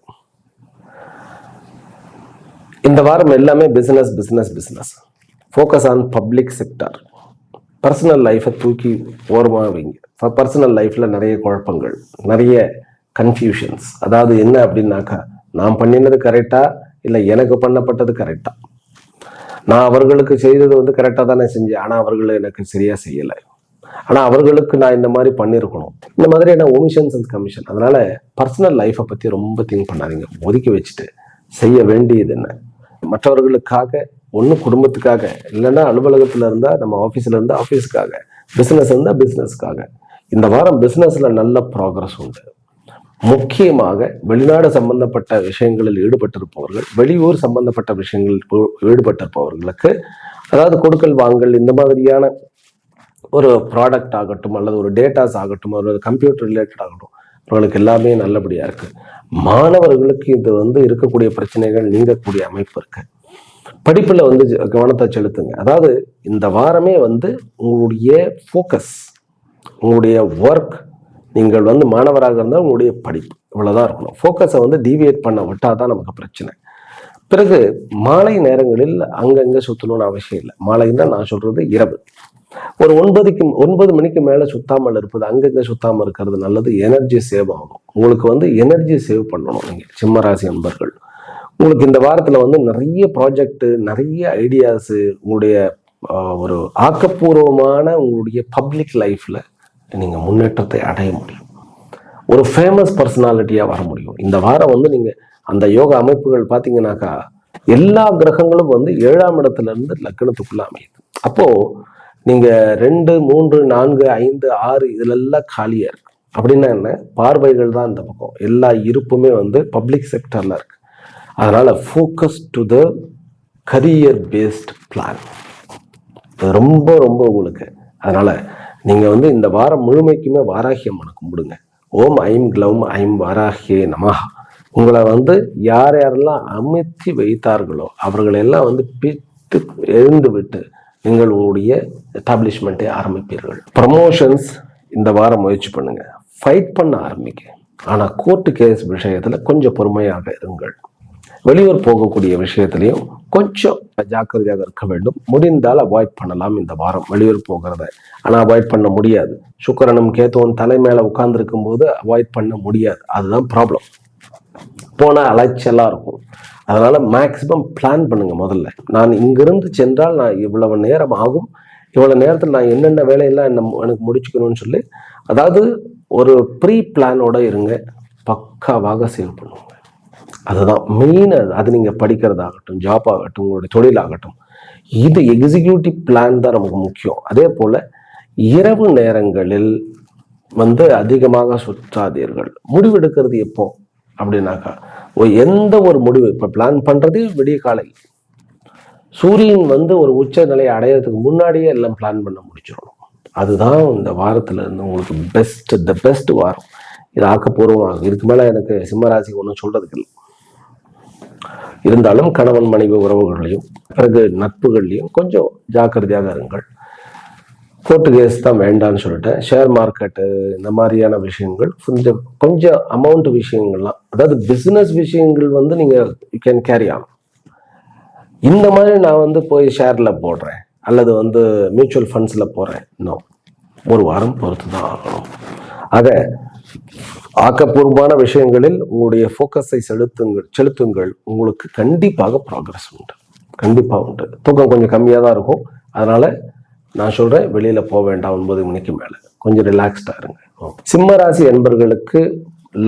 இந்த வாரம் எல்லாமே business. Focus on public sector. Personal லைஃபை தூக்கி ஓரமாக வைங்க. பர்சனல் லைஃப்ல நிறைய குழப்பங்கள், நிறைய கன்ஃபியூஷன்ஸ். அதாவது என்ன அப்படின்னாக்கா, நான் பண்ணினது கரெக்டா இல்லை எனக்கு பண்ணப்பட்டது கரெக்டா, நான் அவர்களுக்கு செய்தது கரெக்டாக தானே செஞ்சேன், ஆனால் அவர்கள் எனக்கு சரியா செய்யலை, ஆனால் அவர்களுக்கு நான் இந்த மாதிரி பண்ணியிருக்கணும். இந்த மாதிரியான ஒமிஷன்ஸ் அண்ட் கமிஷன். அதனால பர்சனல் லைஃப்பை பற்றி ரொம்ப திங்க் பண்ணாதீங்க. ஒதுக்கி வச்சுட்டு செய்ய வேண்டியது என்ன, மற்றவர்களுக்காக, ஒன்று குடும்பத்துக்காக, இல்லைன்னா அலுவலகத்தில் இருந்தால் நம்ம ஆஃபீஸில் இருந்தால் ஆஃபீஸுக்காக, பிஸ்னஸ் இருந்தால் பிஸ்னஸ்க்காக. இந்த வாரம் பிஸ்னஸில் நல்ல ப்ராக்ரஸ் உண்டு. முக்கியமாக வெளிநாடு சம்பந்தப்பட்ட விஷயங்களில் ஈடுபட்டிருப்பவர்கள், வெளியூர் சம்பந்தப்பட்ட விஷயங்களில் ஈடுபட்டிருப்பவர்களுக்கு, அதாவது கொடுக்கல் வாங்கல், இந்த மாதிரியான ஒரு ப்ராடக்ட் ஆகட்டும் அல்லது ஒரு டேட்டாஸ் ஆகட்டும், ஒரு கம்ப்யூட்டர் ரிலேட்டட் ஆகட்டும், அவர்களுக்கு எல்லாமே நல்லபடியாக இருக்கு. மாணவர்களுக்கு இது இருக்கக்கூடிய பிரச்சனைகள் நீங்கக்கூடிய அமைப்பு இருக்கு. படிப்புல கவனத்தை செலுத்துங்க. அதாவது இந்த வாரமே உங்களுடைய ஃபோக்கஸ், உங்களுடைய ஒர்க், நீங்கள் மாணவராக இருந்தால் உங்களுடைய படிப்பு, இவ்வளவுதான் இருக்கணும். ஃபோக்கஸை டீவியேட் பண்ண விட்டாதான் நமக்கு பிரச்சனை. பிறகு மாலை நேரங்களில் அங்கங்க சுத்தணும்னு அவசியம் இல்லை. மாலைன்னா நான் சொல்றது இரவு ஒரு 9 மணிக்கு மேல சுத்தாமல் இருப்பது, அங்கங்க சுத்தாமல் இருக்கிறது நல்லது. எனர்ஜி சேவ் ஆகும். உங்களுக்கு எனர்ஜி சேவ் பண்ணணும். நீங்க சிம்மராசி நண்பர்கள், உங்களுக்கு இந்த வாரத்துல நிறைய ப்ராஜெக்ட், நிறைய ஐடியாஸ், உங்களுடைய ஒரு ஆக்கப்பூர்வமான உங்களுடைய பப்ளிக் லைஃப்ல நீங்க முன்னேற்றத்தை அடைய முடியும். ஒரு ஃபேமஸ் பர்சனாலிட்டியா வர முடியும். இந்த வாரம் நீங்க அந்த யோக அமைப்புகள் பார்த்தீங்கன்னாக்கா, எல்லா கிரகங்களும் 7ஆம் இடத்துல இருந்து லக்னத்துக்குள்ள அமையுது. அப்போ நீங்க 2, 3, 4, 5, 6 இதுல எல்லாம் காலியா இருக்கு. அப்படின்னா என்ன, பார்வைகள் தான் இந்த பக்கம். எல்லா இருப்புமே பப்ளிக் செக்டர்ல இருக்கு. அதனால focus to the career based plan. ரொம்ப ரொம்ப உங்களுக்கு. அதனால நீங்க இந்த வாரம் முழுமைக்குமே வாராகி அம்மனை கும்பிடுங்க. ஓம் ஐம் க்ளௌம் ஐம் வாராகியே நமஹ. உங்களை யார் யாரெல்லாம் அமைத்தி வைத்தார்களோ அவர்களெல்லாம் பித்து எழுந்து விட்டு நீங்கள் உங்களுடைய எஸ்டாப்ளிஷ்மெண்ட்டை ஆரம்பிப்பீர்கள். ப்ரமோஷன்ஸ் இந்த வாரம் முயற்சி பண்ணுங்க. ஃபைட் பண்ண ஆரம்பிங்க. ஆனா கோர்ட்டு கேஸ் விஷயத்துல கொஞ்சம் பொறுமையாக இருங்கள். வெளியூர் போகக்கூடிய விஷயத்திலையும் கொஞ்சம் ஜாக்கிரதையாக இருக்க வேண்டும். முடிந்தால் அவாய்ட் பண்ணலாம் இந்த வாரம் வெளியூர் போகிறத. ஆனா அவாய்ட் பண்ண முடியாது. சுக்கிரனும் கேத்துவும் தலை மேல உட்கார்ந்து இருக்கும் போது அவாய்ட் பண்ண முடியாது. அதுதான் ப்ராப்ளம். போனா அலைச்சலா இருக்கும். அதனால மேக்சிமம் பிளான் பண்ணுங்க. முதல்ல நான் இங்கிருந்து சென்றால் நான் இவ்வளவு நேரம் ஆகும், இவ்வளவு நேரத்தில் நான் என்னென்ன வேலையெல்லாம் எனக்கு முடிச்சுக்கணும்னு சொல்லி, அதாவது ஒரு ப்ரீ பிளானோட இருங்க. பக்காவாக சேவ் பண்ணுவாங்க. அதுதான் மெயின். அது நீங்க படிக்கிறதாகட்டும், ஜாப் ஆகட்டும், உங்களுடைய தொழிலாகட்டும், இது எக்ஸிக்யூட்டிவ் பிளான் தான் நமக்கு முக்கியம். அதே போல இரவு நேரங்களில் அதிகமாக சுற்றாதீர்கள். முடிவெடுக்கிறது எப்போ அப்படின்னாக்கா, எந்த ஒரு முடிவு இப்ப பிளான் பண்றது விடிய காலை. சூரியன் ஒரு உச்ச நிலையை அடையிறதுக்கு முன்னாடியே எல்லாம் பிளான் பண்ண முடிச்சிடணும். அதுதான் இந்த வாரத்துல இருந்து உங்களுக்கு த பெஸ்ட் வாரம். இது ஆக்கப்பூர்வமாக. இதுக்கு மேல எனக்கு சிம்மராசி ஒன்றும் சொல்றதுக்கு இல்லை. இருந்தாலும் கணவன் மனைவி உறவுகளையும் பிறகு நட்புகள்லையும் கொஞ்சம் ஜாக்கிரதையாக இருங்கள். கோர்ட்டு கேஸ் தான் வேண்டான்னு சொல்லிட்டேன். ஷேர் மார்க்கெட்டு இந்த மாதிரியான விஷயங்கள், கொஞ்சம் அமௌண்ட் விஷயங்கள்லாம், அதாவது பிஸ்னஸ் விஷயங்கள் நீங்க யூ கேன் கேரி ஆன். இந்த மாதிரி நான் போய் ஷேர்ல போடுறேன் அல்லது மியூச்சுவல் ஃபண்ட்ஸ்ல போறேன், இன்னும் ஒரு வாரம் பொறுத்து தான் ஆகணும். ஆக ஆக்கப்பூர்வமான விஷயங்களில் உங்களுடைய ஃபோக்கஸை செலுத்துங்கள். உங்களுக்கு கண்டிப்பாக ப்ராக்ரஸ் உண்டு. கண்டிப்பா உண்டு. தூக்கம் கொஞ்சம் கம்மியாக தான் இருக்கும். அதனால நான் சொல்றேன், வெளியில போக வேண்டாம் 9 மணிக்கு மேல, கொஞ்சம் ரிலாக்ஸ்டா இருங்க. சிம்ம ராசி என்பர்களுக்கு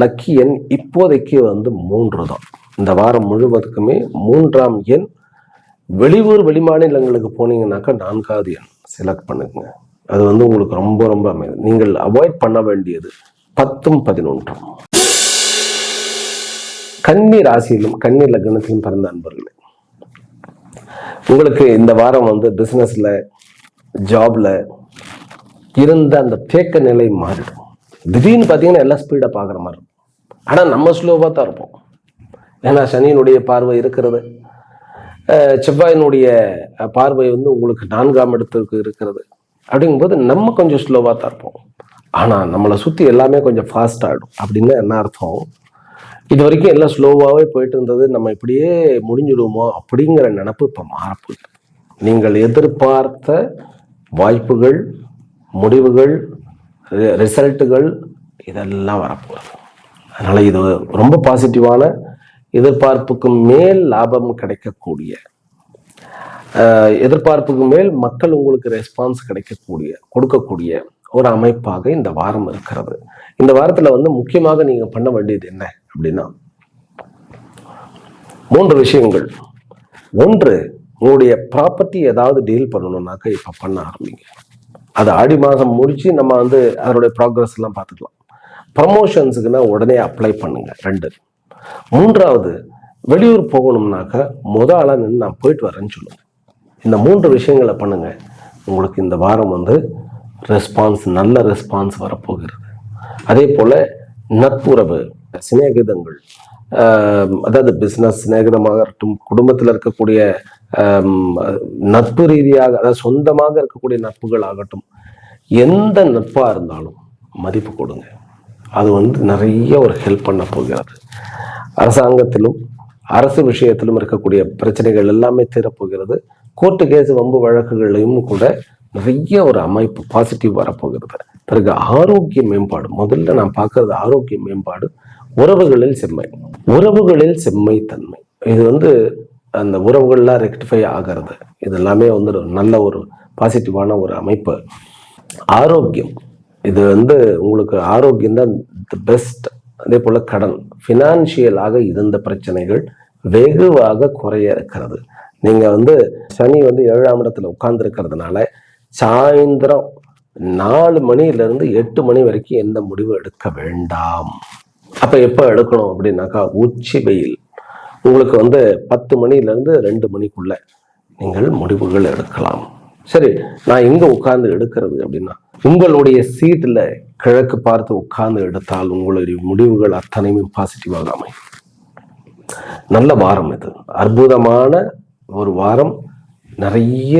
லக்கி எண் இப்போதைக்கு 3 தான். இந்த வாரம் முழுவதுக்குமே 3ஆம் எண். வெளியூர் வெளிமாநிலங்களுக்கு போனீங்கன்னாக்கா 4வது எண் செலக்ட் பண்ணுங்க. அது உங்களுக்கு ரொம்ப ரொம்ப அமைதி. நீங்கள் அவாய்ட் பண்ண வேண்டியது 10ம் 11ம். கன்னி ராசியிலும் கன்னி லக்னத்திலும் பிறந்த அன்பர்களே, உங்களுக்கு இந்த வாரம் பிசினஸ்ல ஜாப்ல இருந்த அந்த தேக்க நிலை மாறிடும். திடீர்னு பார்த்தீங்கன்னா எல்லாம் ஸ்பீடாக பார்க்குற மாதிரி இருக்கும். ஆனால் நம்ம ஸ்லோவாக தான் இருப்போம். ஏன்னா சனியினுடைய பார்வை இருக்கிறது, செவ்வாயினுடைய பார்வை உங்களுக்கு 4ஆம் இடத்துக்கு இருக்கிறது. அப்படிங்கும்போது நம்ம கொஞ்சம் ஸ்லோவாக தான் இருப்போம். ஆனால் நம்மளை சுற்றி எல்லாமே கொஞ்சம் ஃபாஸ்ட் ஆகிடும். அப்படின்னு என்ன அர்த்தம்? இது வரைக்கும் எல்லாம் ஸ்லோவாகவே போயிட்டு இருந்தது, நம்ம இப்படியே முடிஞ்சிடுவோமோ அப்படிங்கிற நினப்பு இப்போ மாறப்போகுது. நீங்கள் எதிர்பார்த்த வாய்ப்புகள், முடிவுகள், ரிசல்ட்டுகள் இதெல்லாம் வரப்போகுது. அதனால் இது ரொம்ப பாசிட்டிவான, எதிர்பார்ப்புக்கு மேல் லாபம் கிடைக்கக்கூடிய, எதிர்பார்ப்புக்கு மேல் மக்கள் உங்களுக்கு ரெஸ்பான்ஸ் கொடுக்கக்கூடிய ஒரு அமைப்பாக இந்த வாரம் இருக்கிறது. இந்த வாரத்தில் முக்கியமாக நீங்கள் பண்ண வேண்டியது என்ன அப்படின்னா 3 விஷயங்கள். 1, உங்களுடைய ப்ராப்பர்ட்டி ஏதாவது டீல் பண்ணணும்னாக்கா இப்போ பண்ண ஆரம்பிங்க. அது ஆடி மாதம் முடிச்சு நம்ம அதனுடைய ப்ராக்ரஸ் எல்லாம் பார்த்துக்கலாம். ப்ரமோஷன்ஸுக்குன்னா உடனே அப்ளை பண்ணுங்க. 2, 3வது வெளியூர் போகணும்னாக்கா ஆளாக நின்று நான் போயிட்டு வரேன்னு சொல்லுங்க. இந்த 3 விஷயங்களை பண்ணுங்க. உங்களுக்கு இந்த வாரம் நல்ல ரெஸ்பான்ஸ் வரப்போகிறது. அதே போல நட்புறவு, சிநேகிதங்கள், அதாவது பிஸ்னஸ் சிநேகிதமாக இருக்கட்டும், குடும்பத்தில் இருக்கக்கூடிய நட்பு ரீதியாக, அதாவது சொந்தமாக இருக்கக்கூடிய நட்புகள் ஆகட்டும், எந்த நட்பாக இருந்தாலும் மதிப்பு கொடுங்க. அது நிறைய ஒரு ஹெல்ப் பண்ண போகிறது. அரசாங்கத்திலும் அரசு விஷயத்திலும் இருக்கக்கூடிய பிரச்சனைகள் எல்லாமே தீரப்போகிறது. கோர்ட்டு கேஸ் வம்பு வழக்குகளையும் கூட நிறைய ஒரு அமைப்பு பாசிட்டிவ் வரப்போகிறது. பிறகு ஆரோக்கிய மேம்பாடு. முதல்ல நான் பார்க்கறது ஆரோக்கிய மேம்பாடு. உறவுகளில் செம்மைத்தன்மை. இது அந்த உறவுகள்லாம் ரெக்டிஃபை ஆகிறது. இது எல்லாமே நல்ல ஒரு பாசிட்டிவான ஒரு அமைப்பு. ஆரோக்கியம், இது உங்களுக்கு ஆரோக்கியம் தான் தி பெஸ்ட். அதே போல கடன், ஃபினான்ஷியலாக இருந்த பிரச்சனைகள் வெகுவாக குறைய இருக்கிறது. நீங்க சனி 7ஆம் இடத்துல உட்கார்ந்து இருக்கிறதுனால சாயந்தரம் 4 மணியிலிருந்து 8 மணி வரைக்கும் எந்த முடிவு எடுக்க வேண்டாம். அப்ப எப்ப எடுக்கணும் அப்படின்னாக்கா, உச்சி வெயில் உங்களுக்கு 10 மணியிலிருந்து 2 மணிக்குள்ள நீங்கள் முடிவுகள் எடுக்கலாம். சரி, நான் எங்க உட்கார்ந்து எடுக்கிறது அப்படின்னா, உங்களுடைய சீட்ல கிழக்கு பார்த்து உட்கார்ந்து எடுத்தால் உங்களுடைய முடிவுகள் அத்தனையுமே பாசிட்டிவாக அமையும். நல்ல வாரம் இது, அற்புதமான ஒரு வாரம். நிறைய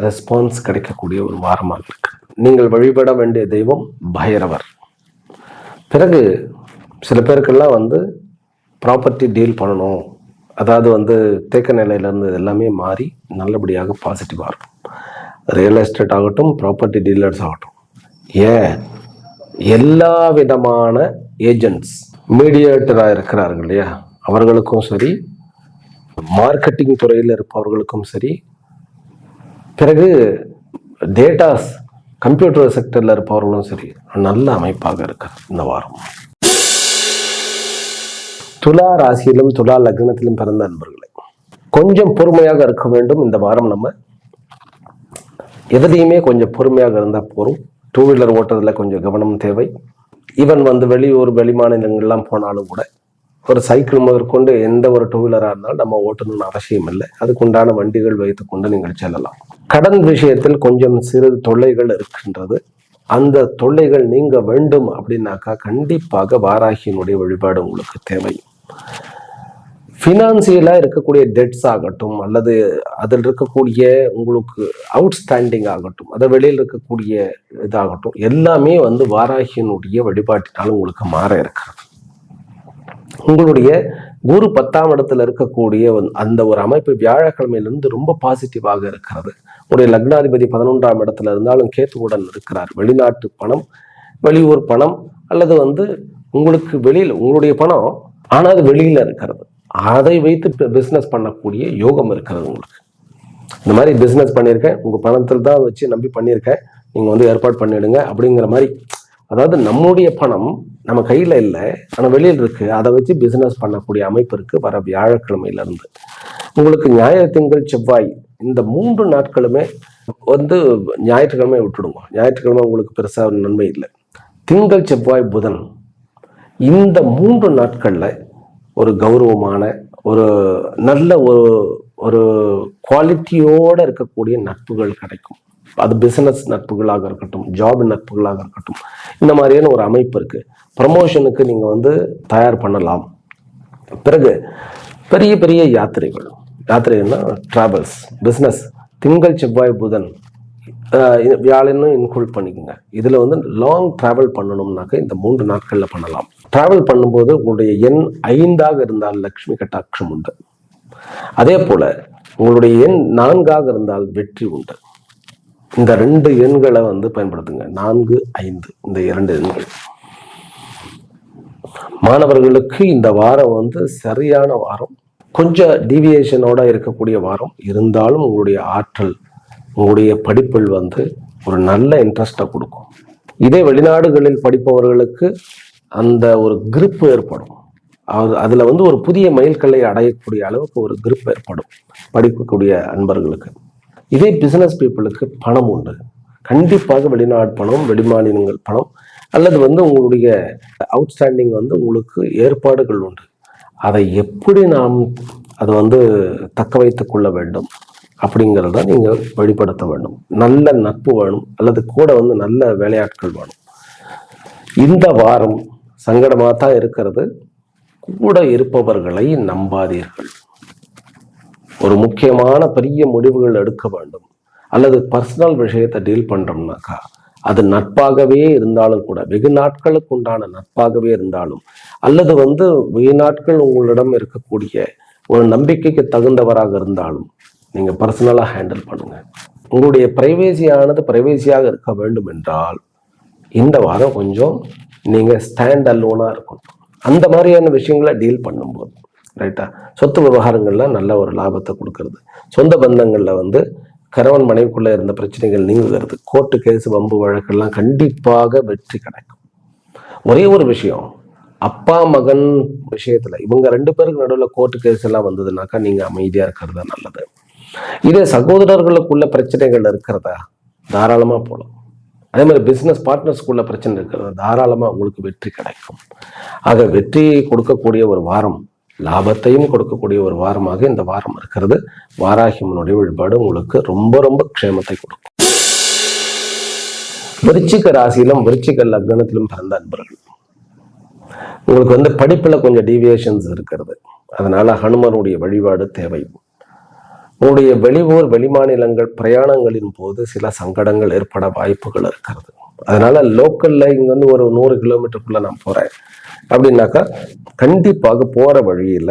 ரெஸ்பான்ஸ் கிடைக்கக்கூடிய ஒரு வாரமாக இருக்கு. நீங்கள் வழிபட வேண்டிய தெய்வம் பைரவர். பிறகு சில பேருக்கெல்லாம் ப்ராப்பர்ட்டி டீல் பண்ணணும், அதாவது தேக்க நிலையிலேருந்து எல்லாமே மாறி நல்லபடியாக பாசிட்டிவாக இருக்கும். ரியல் எஸ்டேட் ஆகட்டும், ப்ராப்பர்ட்டி டீலர்ஸ் ஆகட்டும், எல்லா விதமான ஏஜென்ட்ஸ், மீடியேட்டராக இருக்கிறார்கள் இல்லையா, அவர்களுக்கும் சரி, மார்க்கெட்டிங் துறையில் இருப்பவர்களுக்கும் சரி, பிறகு டேட்டாஸ் கம்ப்யூட்டர் செக்டர்ல இருப்பவர்களும் சரி, நல்ல அமைப்பாக இருக்கு இந்த வாரம். துலா ராசியிலும் துலா லக்னத்திலும் பிறந்த அன்பர்களே, கொஞ்சம் பொறுமையாக இருக்க வேண்டும். இந்த வாரம் நம்ம எதையுமே கொஞ்சம் பொறுமையாக இருந்தால் போதும். 2 வீலர் ஓட்டுறதுல கொஞ்சம் கவனம் தேவை. ஈவன் வெளியூர் வெளிமாநிலங்கள்லாம் போனாலும் கூட ஒரு சைக்கிள் முதற்கொண்டு எந்த ஒரு 2 வீலராக இருந்தாலும் நம்ம ஓட்டணும்னு அவசியம் இல்லை. அதுக்குண்டான வண்டிகள் வைத்துக்கொண்டு நீங்கள் செல்லலாம். கடன் விஷயத்தில் கொஞ்சம் சிறு தொல்லைகள் இருக்கின்றது. அந்த தொல்லைகள் நீங்க வேண்டும் அப்படின்னாக்கா கண்டிப்பாக வாராகியினுடைய வழிபாடு உங்களுக்கு தேவை. ஃபினான்சியலா இருக்கக்கூடிய டெட்ஸ் ஆகட்டும், அல்லது அதில் இருக்கக்கூடிய உங்களுக்கு அவுட்ஸ்டாண்டிங் ஆகட்டும், அதை வெளியில் இருக்கக்கூடிய இதாகட்டும், எல்லாமே வாராகியினுடைய வழிபாட்டினால் உங்களுக்கு மாற இருக்கிறது. உங்களுடைய குரு 10ஆம் இடத்துல இருக்கக்கூடிய அந்த ஒரு அமைப்பு வியாழக்கிழமையிலிருந்து ரொம்ப பாசிட்டிவாக இருக்கிறது. உடைய லக்னாதிபதி 11ஆம் இடத்துல இருந்தாலும் கேத்துவுடன் இருக்கிறார். வெளிநாட்டு பணம், வெளியூர் பணம், அல்லது உங்களுக்கு வெளியில் உங்களுடைய பணம் ஆனால் அது வெளியில இருக்கிறது, அதை வைத்து பிசினஸ் பண்ணக்கூடிய யோகம் இருக்கிறது உங்களுக்கு. இந்த மாதிரி பிஸ்னஸ் பண்ணியிருக்கேன், உங்கள் பணத்தில் தான் வச்சு நம்பி பண்ணியிருக்கேன், நீங்கள் வந்து ஏற்பாடு பண்ணிடுங்க அப்படிங்கிற மாதிரி. அதாவது நம்முடைய பணம் நம்ம கையில் இல்லை, ஆனால் வெளியில் இருக்குது, அதை வச்சு பிஸ்னஸ் பண்ணக்கூடிய அமைப்பு இருக்குது வர வியாழக்கிழமையிலேருந்து. உங்களுக்கு ஞாயிறு, திங்கள், செவ்வாய் இந்த 3 நாட்களுமே வந்து ஞாயிற்றுக்கிழமை விட்டுடுங்க. ஞாயிற்றுக்கிழமை உங்களுக்கு பெருசாக நன்மை இல்லை. திங்கள், செவ்வாய், புதன் இந்த 3 நாட்களில் ஒரு கௌரவமான ஒரு நல்ல ஒரு குவாலிட்டியோடு இருக்கக்கூடிய நட்புகள் கிடைக்கும். அது பிஸ்னஸ் நட்புகளாக இருக்கட்டும், ஜாப் நட்புகளாக இருக்கட்டும், இந்த மாதிரியான ஒரு அமைப்பு இருக்குது. ப்ரமோஷனுக்கு நீங்கள் வந்து தயார் பண்ணலாம். பிறகு பெரிய பெரிய யாத்திரைன்னா ட்ராவல்ஸ், பிஸ்னஸ் திங்கள், செவ்வாய், புதன், வியாழனும் இன்க்ளூட் பண்ணிக்கோங்க. இதில் வந்து லாங் ட்ராவல் பண்ணணும்னாக்க இந்த 3 நாட்களில் பண்ணலாம். ட்ராவல் பண்ணும்போது உங்களுடைய எண் 5ஆக இருந்தால் லக்ஷ்மி கட்டாட்சம் உண்டு. அதே போல் உங்களுடைய எண் 4ஆக இருந்தால் வெற்றி உண்டு. இந்த 2 எண்களை வந்து பயன்படுத்துங்க. 4, 5 இந்த 2 எண்கள். மாணவர்களுக்கு இந்த வாரம் வந்து சரியான வாரம். கொஞ்சம் டீவியேஷனோட இருக்கக்கூடிய வாரம் இருந்தாலும் உங்களுடைய ஆற்றல், உங்களுடைய படிப்பில் வந்து ஒரு நல்ல இன்ட்ரெஸ்டை கொடுக்கும். இதே வெளிநாடுகளில் படிப்பவர்களுக்கு அந்த ஒரு கிரிப் ஏற்படும். அதில் வந்து ஒரு புதிய மைல்கல்லை அடையக்கூடிய அளவுக்கு ஒரு கிரிப் ஏற்படும் படிக்கக்கூடிய அன்பர்களுக்கு. இதே பிஸ்னஸ் பீப்புளுக்கு பணம் உண்டு. கண்டிப்பாக வெளிநாடு பணம், வெளிமாநிலங்கள் பணம், அல்லது வந்து உங்களுடைய அவுட்ஸ்டாண்டிங் வந்து உங்களுக்கு ஏற்பாடுகள் உண்டு. அதை எப்படி நாம் அதை வந்து தக்க வைத்து கொள்ள வேண்டும் அப்படிங்கிறத நீங்கள் வெளிப்படுத்த வேண்டும். நல்ல நட்பு வேணும், அல்லது கூட வந்து நல்ல வேலையாட்கள் வேணும். இந்த வாரம் சங்கடமாக தான் இருக்கிறது. கூட இருப்பவர்களை நம்பாதீர்கள். ஒரு முக்கியமான பெரிய முடிவுகள் எடுக்க வேண்டும், அல்லது பர்சனல் விஷயத்தை டீல் பண்ணுறோம்னாக்கா அது நட்பாகவே இருந்தாலும் கூட, வெகு நாட்களுக்கு உண்டான நட்பாகவே இருந்தாலும், அல்லது வந்து வெகு நாட்கள் உங்களிடம் இருக்கக்கூடிய ஒரு நம்பிக்கைக்கு தகுந்தவராக இருந்தாலும் நீங்கள் பர்சனலாக ஹேண்டில் பண்ணுங்க. உங்களுடைய பிரைவேசியாக இருக்க வேண்டும் என்றால் இந்த வாரம் கொஞ்சம் நீங்கள் ஸ்டாண்ட் அலோனாக இருக்கணும். அந்த மாதிரியான விஷயங்களை டீல் பண்ணும்போது ரைட்டா, சொத்து விவகாரங்கள்லாம் நல்ல ஒரு லாபத்தை கொடுக்கறது, சொந்த பந்தங்களில் வந்து கணவன் மனைவிக்குள்ளே இருந்த பிரச்சனைகள் நீங்குகிறது, கோர்ட்டு கேஸ் வம்பு வழக்கெல்லாம் கண்டிப்பாக வெற்றி கிடைக்கும். ஒரே ஒரு விஷயம், அப்பா மகன் விஷயத்துல இவங்க 2 பேருக்கு நடுவில் கோர்ட்டு கேஸ் எல்லாம் வந்ததுனாக்கா நீங்கள் அமைதியாக இருக்கிறது தான் நல்லது. இதே சகோதரர்களுக்குள்ள பிரச்சனைகள் இருக்கிறதா தாராளமாக போகலாம். அதே மாதிரி பிஸ்னஸ் பார்ட்னர்ஸ்குள்ள பிரச்சனை இருக்கிறதா தாராளமாக உங்களுக்கு வெற்றி கிடைக்கும். ஆக வெற்றியை கொடுக்கக்கூடிய ஒரு வாரம், லாபத்தையும் கொடுக்கக்கூடிய ஒரு வாரமாக இந்த வாரம் இருக்கிறது. வாராகியம்மனுடைய வழிபாடு உங்களுக்கு ரொம்ப ரொம்ப க்ஷேமத்தை கொடுக்கும். விருச்சிக ராசியிலும் விருச்சிக லக்னத்திலும் பிறந்த அன்பர்கள், உங்களுக்கு வந்து படிப்புல கொஞ்சம் டீவியேஷன்ஸ் இருக்கிறது. அதனால ஹனுமனுடைய வழிபாடு தேவை. உங்களுடைய வெளியூர் வெளிமாநிலங்கள் பிரயாணங்களின் போது சில சங்கடங்கள் ஏற்பட வாய்ப்புகள் இருக்கிறது. அதனால லோக்கல்ல இங்க வந்து ஒரு 100 கிலோமீட்டருக்குள்ள நான் போறேன் அப்படின்னாக்கா கண்டிப்பாக போற வழியில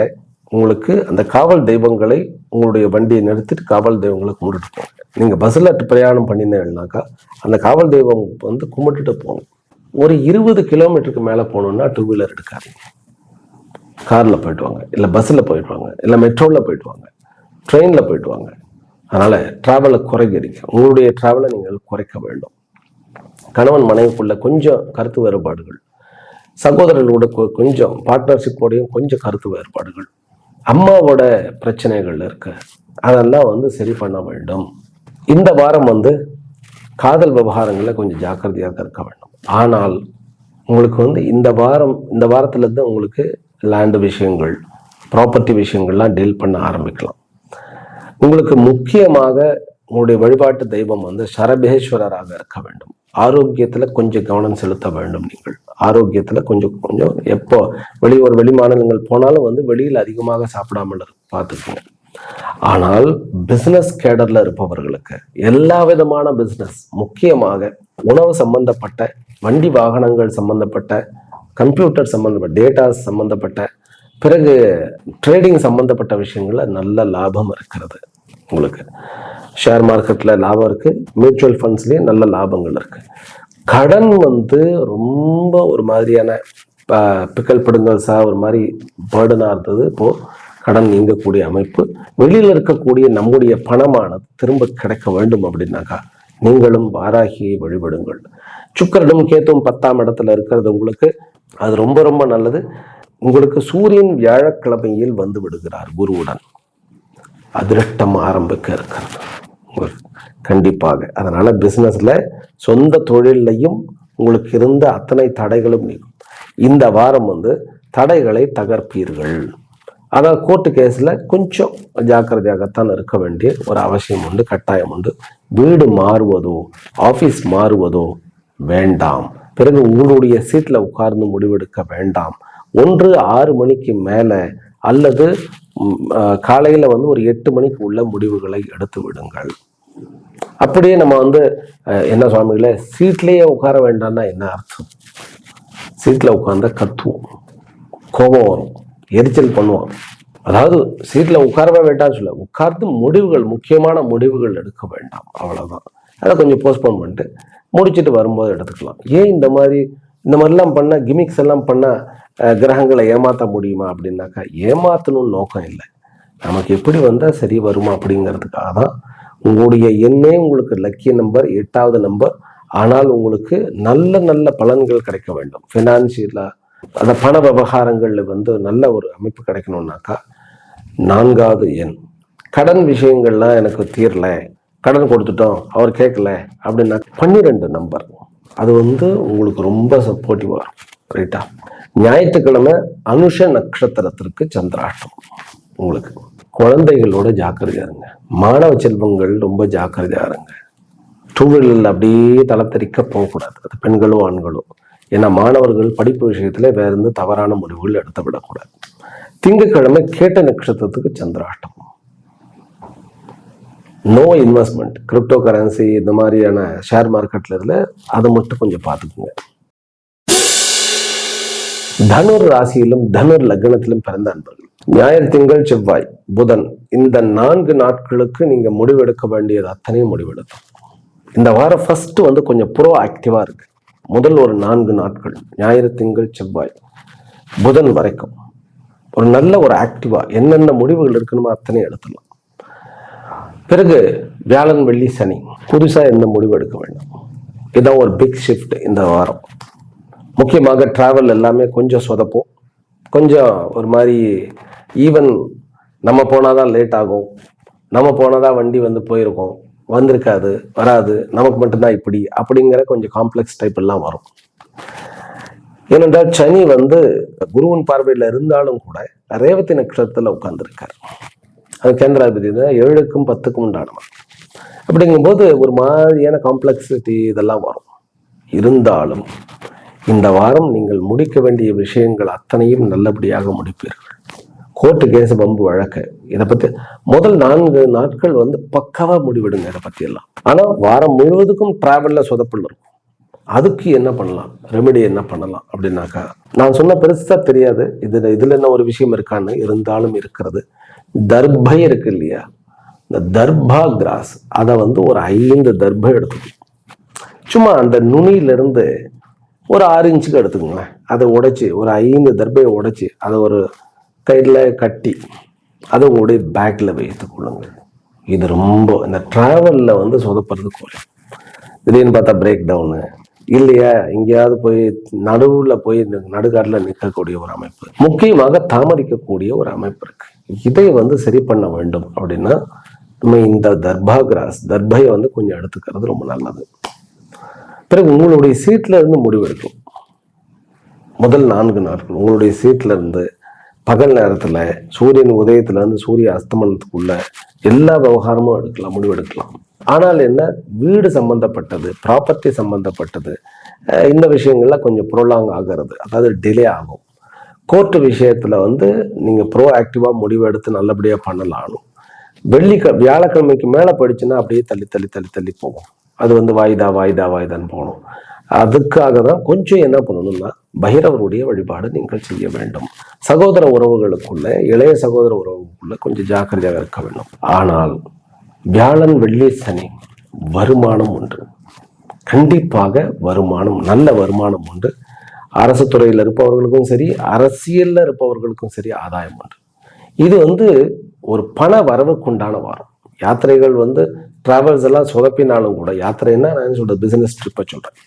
உங்களுக்கு அந்த காவல் தெய்வங்களை, உங்களுடைய வண்டியை நிறுத்திட்டு காவல் தெய்வங்களை கும்பிட்டுட்டு போங்க. நீங்க பஸ்ல பிரயாணம் பண்ணினேன்னாக்கா அந்த காவல் தெய்வம் வந்து கும்பிட்டுட்டு போங்க. ஒரு 20 கிலோமீட்டருக்கு மேல போகணும்னா 2 வீலர் எடுக்காதீங்க, கார்ல போயிட்டு வாங்க, இல்லை பஸ்ல போயிட்டு வாங்க, இல்லை மெட்ரோல போயிட்டு வாங்க, ட்ரெயினில் போயிட்டு வாங்க. அதனால் ட்ராவலை குறைக்கிறீங்க, உங்களுடைய ட்ராவலை நீங்கள் குறைக்க வேண்டும். கணவன் மனைவிக்குள்ள கொஞ்சம் கருத்து வேறுபாடுகள், சகோதரர்களோட கொஞ்சம் பார்ட்னர்ஷிப்போடையும் கொஞ்சம் கருத்து வேறுபாடுகள், அம்மாவோட பிரச்சனைகள் இருக்கு, அதெல்லாம் வந்து சரி பண்ண வேண்டும். இந்த வாரம் வந்து காதல் விவகாரங்களில் கொஞ்சம் ஜாக்கிரதையாக இருக்க வேண்டும். ஆனால் உங்களுக்கு வந்து இந்த வாரத்துலேருந்து உங்களுக்கு லேண்டு விஷயங்கள், ப்ராப்பர்ட்டி விஷயங்கள்லாம் டீல் பண்ண ஆரம்பிக்கலாம். உங்களுக்கு முக்கியமாக உங்களுடைய வழிபாட்டு தெய்வம் வந்து சரபேஸ்வரராக இருக்க வேண்டும். ஆரோக்கியத்துல கொஞ்சம் கவனம் செலுத்த வேண்டும். நீங்கள் ஆரோக்கியத்துல கொஞ்சம் எப்போ வெளிமாநிலங்கள் போனாலும் வந்து வெளியில் அதிகமாக சாப்பிடாமல் பார்த்துக்கோங்க. ஆனால் பிசினஸ் கேடர்ல இருப்பவர்களுக்கு எல்லா விதமான பிசினஸ், முக்கியமாக உணவு சம்பந்தப்பட்ட, வண்டி வாகனங்கள் சம்பந்தப்பட்ட, கம்ப்யூட்டர் சம்பந்தப்பட்ட, டேட்டாஸ் சம்பந்தப்பட்ட, பிறகு ட்ரேடிங் சம்பந்தப்பட்ட விஷயங்கள்ல நல்ல லாபம் இருக்கிறது. உங்களுக்கு ஷேர் மார்க்கெட்ல லாபம் இருக்கு, மியூச்சுவல் ஃபண்ட்ஸ்லயும் நல்ல லாபங்கள் இருக்கு. கடன் வந்து ரொம்ப ஒரு மாதிரியான பிக்கல் பிடுங்கல்ஸா ஒரு மாதிரி பேர்டனா இருந்தது, இப்போ கடன் நீங்கக்கூடிய அமைப்பு. வெளியில் இருக்கக்கூடிய நம்முடைய பணமானது திரும்ப கிடைக்க வேண்டும் அப்படின்னாக்கா நீங்களும் வாராகியை வழிபடுங்கள். சுக்கிரனும் கேத்துவும் 10ஆம் இடத்துல இருக்கிறது உங்களுக்கு அது ரொம்ப ரொம்ப நல்லது. உங்களுக்கு சூரியன் வியாழக்கிழமையில் வந்து விடுகிறார் குருவுடன். அதிருஷ்டம் ஆரம்பிக்க இருக்கிறது கண்டிப்பாக. அதனால பிசினஸ்ல சொந்த தொழிலையும் உங்களுக்கு இருந்த அத்தனை தடைகளும் நீக்கும். இந்த வாரம் வந்து தடைகளை தகர்ப்பீர்கள். ஆனால் கோர்ட்டு கேஸில் கொஞ்சம் ஜாக்கிரதையாகத்தான் இருக்க வேண்டிய ஒரு அவசியம் உண்டு, கட்டாயம் உண்டு. வீடு மாறுவதோ ஆஃபீஸ் மாறுவதோ வேண்டாம். பிறகு உங்களுடைய சீட்டில் உட்கார்ந்து முடிவெடுக்க வேண்டாம். 6 மணிக்கு மேலே அல்லது காலையில் வந்து ஒரு 8 மணிக்கு உள்ள முடிவுகளை எடுத்து விடுங்கள். அப்படியே நம்ம வந்து என்ன சுவாமிகளே சீட்லேயே உட்கார வேண்டாம்னா என்ன அர்த்தம்? சீட்டில் உட்கார்ந்தா கத்துவோம், கோபம் வரும், எரிச்சல் பண்ணுவோம். அதாவது சீட்டில் உட்காரவே வேண்டாம்னு சொல்ல, உட்கார்ந்து முடிவுகள், முக்கியமான முடிவுகள் எடுக்க வேண்டாம், அவ்வளோதான். அதை கொஞ்சம் போஸ்ட்போன் பண்ணிட்டு முடிச்சுட்டு வரும்போது எடுத்துக்கலாம். ஏன் இந்த மாதிரிலாம் பண்ண கிமிக்ஸ் எல்லாம் பண்ண கிரகங்களை ஏமாற்ற முடியுமா அப்படின்னாக்கா ஏமாற்றணும்னு நோக்கம் இல்லை. நமக்கு எப்படி வந்தால் சரி வருமா அப்படிங்கிறதுக்காக தான். உங்களுடைய எண்ணே உங்களுக்கு லக்கிய நம்பர் 8வது நம்பர். ஆனால் உங்களுக்கு நல்ல நல்ல பலன்கள் கிடைக்க வேண்டும். ஃபினான்ஷியலாக அந்த பண விவகாரங்களில் வந்து நல்ல ஒரு அமைப்பு கிடைக்கணும்னாக்கா 4வது எண். கடன் விஷயங்கள்லாம் எனக்கு தீரல, கடன் கொடுத்துட்டோம் அவர் கேட்கல அப்படின்னா 12 நம்பர். அது வந்து உங்களுக்கு ரொம்ப சப்போர்ட்டிவாக இருக்கும். ரைட்டா? ஞாயிற்றுக்கிழமை அனுஷ நட்சத்திரத்திற்கு சந்திராஷ்டம். உங்களுக்கு குழந்தைகளோட ஜாக்கிரதையா இருங்க. மாணவ செல்வங்கள் ரொம்ப ஜாக்கிரதையா இருங்க. டூவீலரில் அப்படியே தளத்தரிக்க போகக்கூடாது, அது பெண்களோ ஆண்களோ. ஏன்னா மாணவர்கள் படிப்பு விஷயத்துல வேற இருந்து தவறான முடிவுகள் எடுத்து விடக்கூடாது. திங்கட்கிழமை கேட்ட நட்சத்திரத்துக்கு சந்திராஷ்டம். நோ இன்வெஸ்ட்மெண்ட், கிரிப்டோ கரன்சி இந்த மாதிரியான ஷேர் மார்க்கெட்ல இதுல அதை மட்டும் கொஞ்சம் பார்த்துக்குங்க. தனுர் ராசியிலும் தனுர் லக்னத்திலும் பிறந்த அன்பர்கள், ஞாயிறு, திங்கள், செவ்வாய், புதன், இந்த 4 நாட்களுக்கு நீங்க முடிவெடுக்க வேண்டியது அத்தனையும் முடிவெடுக்கும். இந்த வாரம் ஃபர்ஸ்ட் வந்து கொஞ்சம் ப்ரோ ஆக்டிவா இருக்கு. முதல் ஒரு 4 நாட்கள் ஞாயிறு, திங்கள், செவ்வாய், புதன் வரைக்கும் ஒரு நல்ல ஒரு ஆக்டிவா என்னென்ன முடிவுகள் இருக்கணுமோ அத்தனையும் எடுத்துடலாம். பிறகு வியாழன், வெள்ளி, சனி புதுசா எந்த முடிவு எடுக்க வேண்டும். இதுதான் ஒரு பிக் ஷிஃப்ட் இந்த வாரம். முக்கியமாக டிராவல் எல்லாமே கொஞ்சம் சொதப்போம், கொஞ்சம் ஒரு மாதிரி. ஈவன் நம்ம போனாதான் லேட் ஆகும், நம்ம போனாதான் வண்டி வந்து போயிருக்கோம், வந்திருக்காது, வராது, நமக்கு மட்டும்தான் இப்படி அப்படிங்கிற கொஞ்சம் காம்ப்ளெக்ஸ் டைப் எல்லாம் வரும். ஏனென்றால் சனி வந்து குருவின் பார்வையில் இருந்தாலும் கூட ரேவதி நட்சத்திரத்தில் உட்கார்ந்துருக்கார். அது கேந்திராதிபதி தான், 7க்கும் 10க்கும் உண்டானவன். அப்படிங்கும்போது ஒரு மாதிரியான காம்ப்ளெக்சிட்டி இதெல்லாம் வரும். இருந்தாலும் இந்த வாரம் நீங்கள் முடிக்க வேண்டிய விஷயங்கள் அத்தனையும் நல்லபடியாக முடிப்பீர்கள். கோர்ட்டு கேஸ், பம்பு வழக்கு, இதை பத்தி முதல் 4 நாட்கள் வந்து பக்காவா முடிவெடுங்க இதை பத்தி எல்லாம். ஆனா வாரம் முழுவதுக்கும் டிராவல்ல சொதப்பல் இருக்கும். அதுக்கு என்ன பண்ணலாம், ரெமெடி என்ன பண்ணலாம் அப்படின்னாக்கா, நான் சொன்ன பெருசா தெரியாது, இதுல என்ன ஒரு விஷயம் இருக்கான்னு, இருந்தாலும் இருக்கிறது. தர்பை இருக்கு இல்லையா, இந்த தர்பா கிராஸ், அதை வந்து ஒரு 5 தர்பை எடுத்துக்கணும். சும்மா அந்த நுனியிலிருந்து ஒரு 6 இன்ச்சுக்கு எடுத்துக்கோங்க. அதை உடைச்சி ஒரு 5 தர்பையை உடைச்சி அதை ஒரு கையில் கட்டி அதை உங்களுடைய பேக்கில் வைத்துக் கொள்ளுங்கள். இது ரொம்ப இந்த டிராவலில் வந்து சொதப்படுறது குறையும். திடீர்னு பார்த்தா பிரேக் டவுனு இல்லையா, எங்கேயாவது போய் நடுவில் போய் நடுக்காட்டில் நிற்கக்கூடிய ஒரு அமைப்பு, முக்கியமாக தாமதிக்கக்கூடிய ஒரு அமைப்பு இருக்கு. இதை வந்து சரி பண்ண வேண்டும் அப்படின்னா நம்ம இந்த தர்பா கிராஸ், தர்பையை வந்து கொஞ்சம் எடுத்துக்கிறது ரொம்ப நல்லது. பிறகு உங்களுடைய சீட்ல இருந்து முடிவெடுக்கும். முதல் 4 நாட்கள் உங்களுடைய சீட்ல இருந்து பகல் நேரத்துல சூரியன் உதயத்துல இருந்து சூரிய அஸ்தமனத்துக்குள்ள எல்லா விவகாரமும் எடுக்கலாம், முடிவெடுக்கலாம். ஆனால் என்ன, வீடு சம்பந்தப்பட்டது, ப்ராப்பர்ட்டி சம்பந்தப்பட்டது, இந்த விஷயங்கள்லாம் கொஞ்சம் ப்ரோலாங் ஆகிறது, அதாவது டிலே ஆகும். கோர்ட்டு விஷயத்துல வந்து நீங்க ப்ரோ ஆக்டிவா முடிவு எடுத்து நல்லபடியா பண்ணலாம். வியாழக்கிழமைக்கு மேல போயிடுச்சுன்னா அப்படியே தள்ளி தள்ளி தள்ளி தள்ளி போகும். அது வந்து வாய்தான்னு போகணும். அதுக்காக தான் கொஞ்சம் என்ன பண்ணணும்னா பைரவருடைய வழிபாடு நீங்கள் செய்ய வேண்டும். சகோதர உறவுகளுக்குள்ள, இளைய சகோதர உறவுக்குள்ள கொஞ்சம் ஜாக்கிரதையாக இருக்க வேண்டும். ஆனால் வியாழன், வெள்ளி, சனி வருமானம் உண்டு, கண்டிப்பாக வருமானம், நல்ல வருமானம் உண்டு. அரசு துறையில் இருப்பவர்களுக்கும் சரி, அரசியல்ல இருப்பவர்களுக்கும் சரி ஆதாயம் உண்டு. இது வந்து ஒரு பண வரவுக்கு உண்டான வாரம். யாத்திரைகள் வந்து டிராவல்ஸ் எல்லாம் சொதப்பினாலும் கூட, யாத்திரைன்னா நான் சொல்றது பிசினஸ் ட்ரிப்பை சொல்றேன்,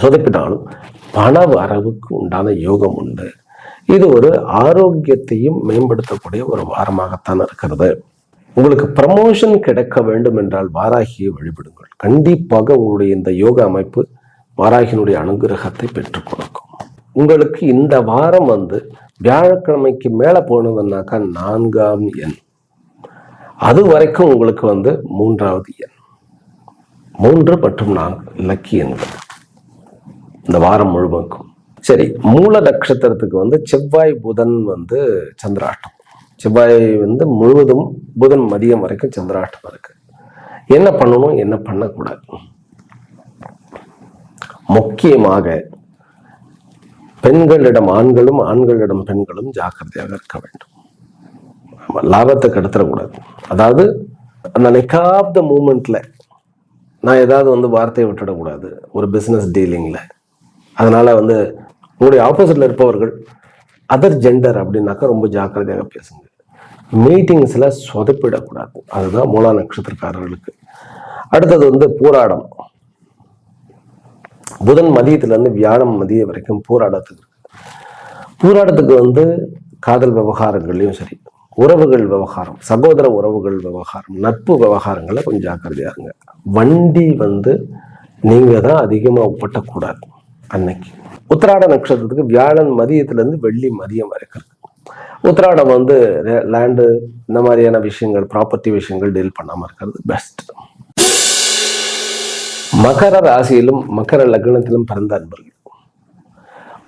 சொதப்பினாலும் பண வரவுக்கு உண்டான யோகம் உண்டு. இது ஒரு ஆரோக்கியத்தையும் மேம்படுத்தக்கூடிய ஒரு வாரமாகத்தான் இருக்கிறது. உங்களுக்கு ப்ரமோஷன் கிடைக்க வேண்டும் என்றால் வாராகியை வழிபடுங்கள். கண்டிப்பாக உங்களுடைய இந்த யோக அமைப்பு வாராகியினுடைய அனுகிரகத்தை பெற்றுக் கொடுக்கும். உங்களுக்கு இந்த வாரம் வந்து வியாழக்கிழமைக்கு மேல போனதுன்னாக்கா 4ஆம் எண், அது வரைக்கும் உங்களுக்கு வந்து 3வது எண், 3 மற்றும் 4 லக்கி எண்கள் இந்த வாரம் முழுவதுக்கும். சரி, மூல நட்சத்திரத்துக்கு வந்து செவ்வாய் புதன் வந்து சந்திராஷ்டம். செவ்வாய் வந்து முழுவதும், புதன் மதியம் வரைக்கும் சந்திராஷ்டம் இருக்கு. என்ன பண்ணணும், என்ன பண்ணக்கூடாது? முக்கியமாக பெண்களிடம் ஆண்களும், ஆண்களிடம் பெண்களும் ஜாக்கிரதையாக இருக்க வேண்டும். லாபத்தை கெடுத்துடக்கூடாது. அதாவது அந்த நெக் ஆஃப் த மூமெண்ட்ல நான் ஏதாவது வந்து வார்த்தையை விட்டுடக்கூடாது ஒரு பிசினஸ் டீலிங்ல. அதனால வந்து உங்களுடைய ஆப்போசிட்ல இருப்பவர்கள் அதர் ஜெண்டர் அப்படின்னாக்கா ரொம்ப ஜாக்கிரதையாக பேசுங்க. மீட்டிங்ஸ்ல சொதப்பிடக்கூடாது. அதுதான் மூலா நட்சத்திரக்காரர்களுக்கு. அடுத்தது வந்து போராடம். புதன் மதியத்துல இருந்து வியாழம் மதியம் வரைக்கும் போராடத்துக்கு இருக்கு. போராட்டத்துக்கு வந்து காதல் விவகாரங்கள்லையும் சரி, உறவுகள் விவகாரம், சகோதர உறவுகள் விவகாரம், நட்பு விவகாரங்களை கொஞ்சம் ஜாக்கிரதையா இருங்க. வண்டி வந்து நீங்க தான் அதிகமா ஒப்பட்டக்கூடாது அன்னைக்கு. உத்திராட நட்சத்திரத்துக்கு வியாழன் மதியத்துல இருந்து வெள்ளி மதியம் வரைக்கும் இருக்கு. உத்திராடம் வந்து லேண்டு இந்த மாதிரியான விஷயங்கள், ப்ராப்பர்ட்டி விஷயங்கள் டீல் பண்ணாம இருக்கிறது பெஸ்ட். மகர ராசியிலும் மகர லக்னத்திலும் பிறந்த அன்பர்கள்,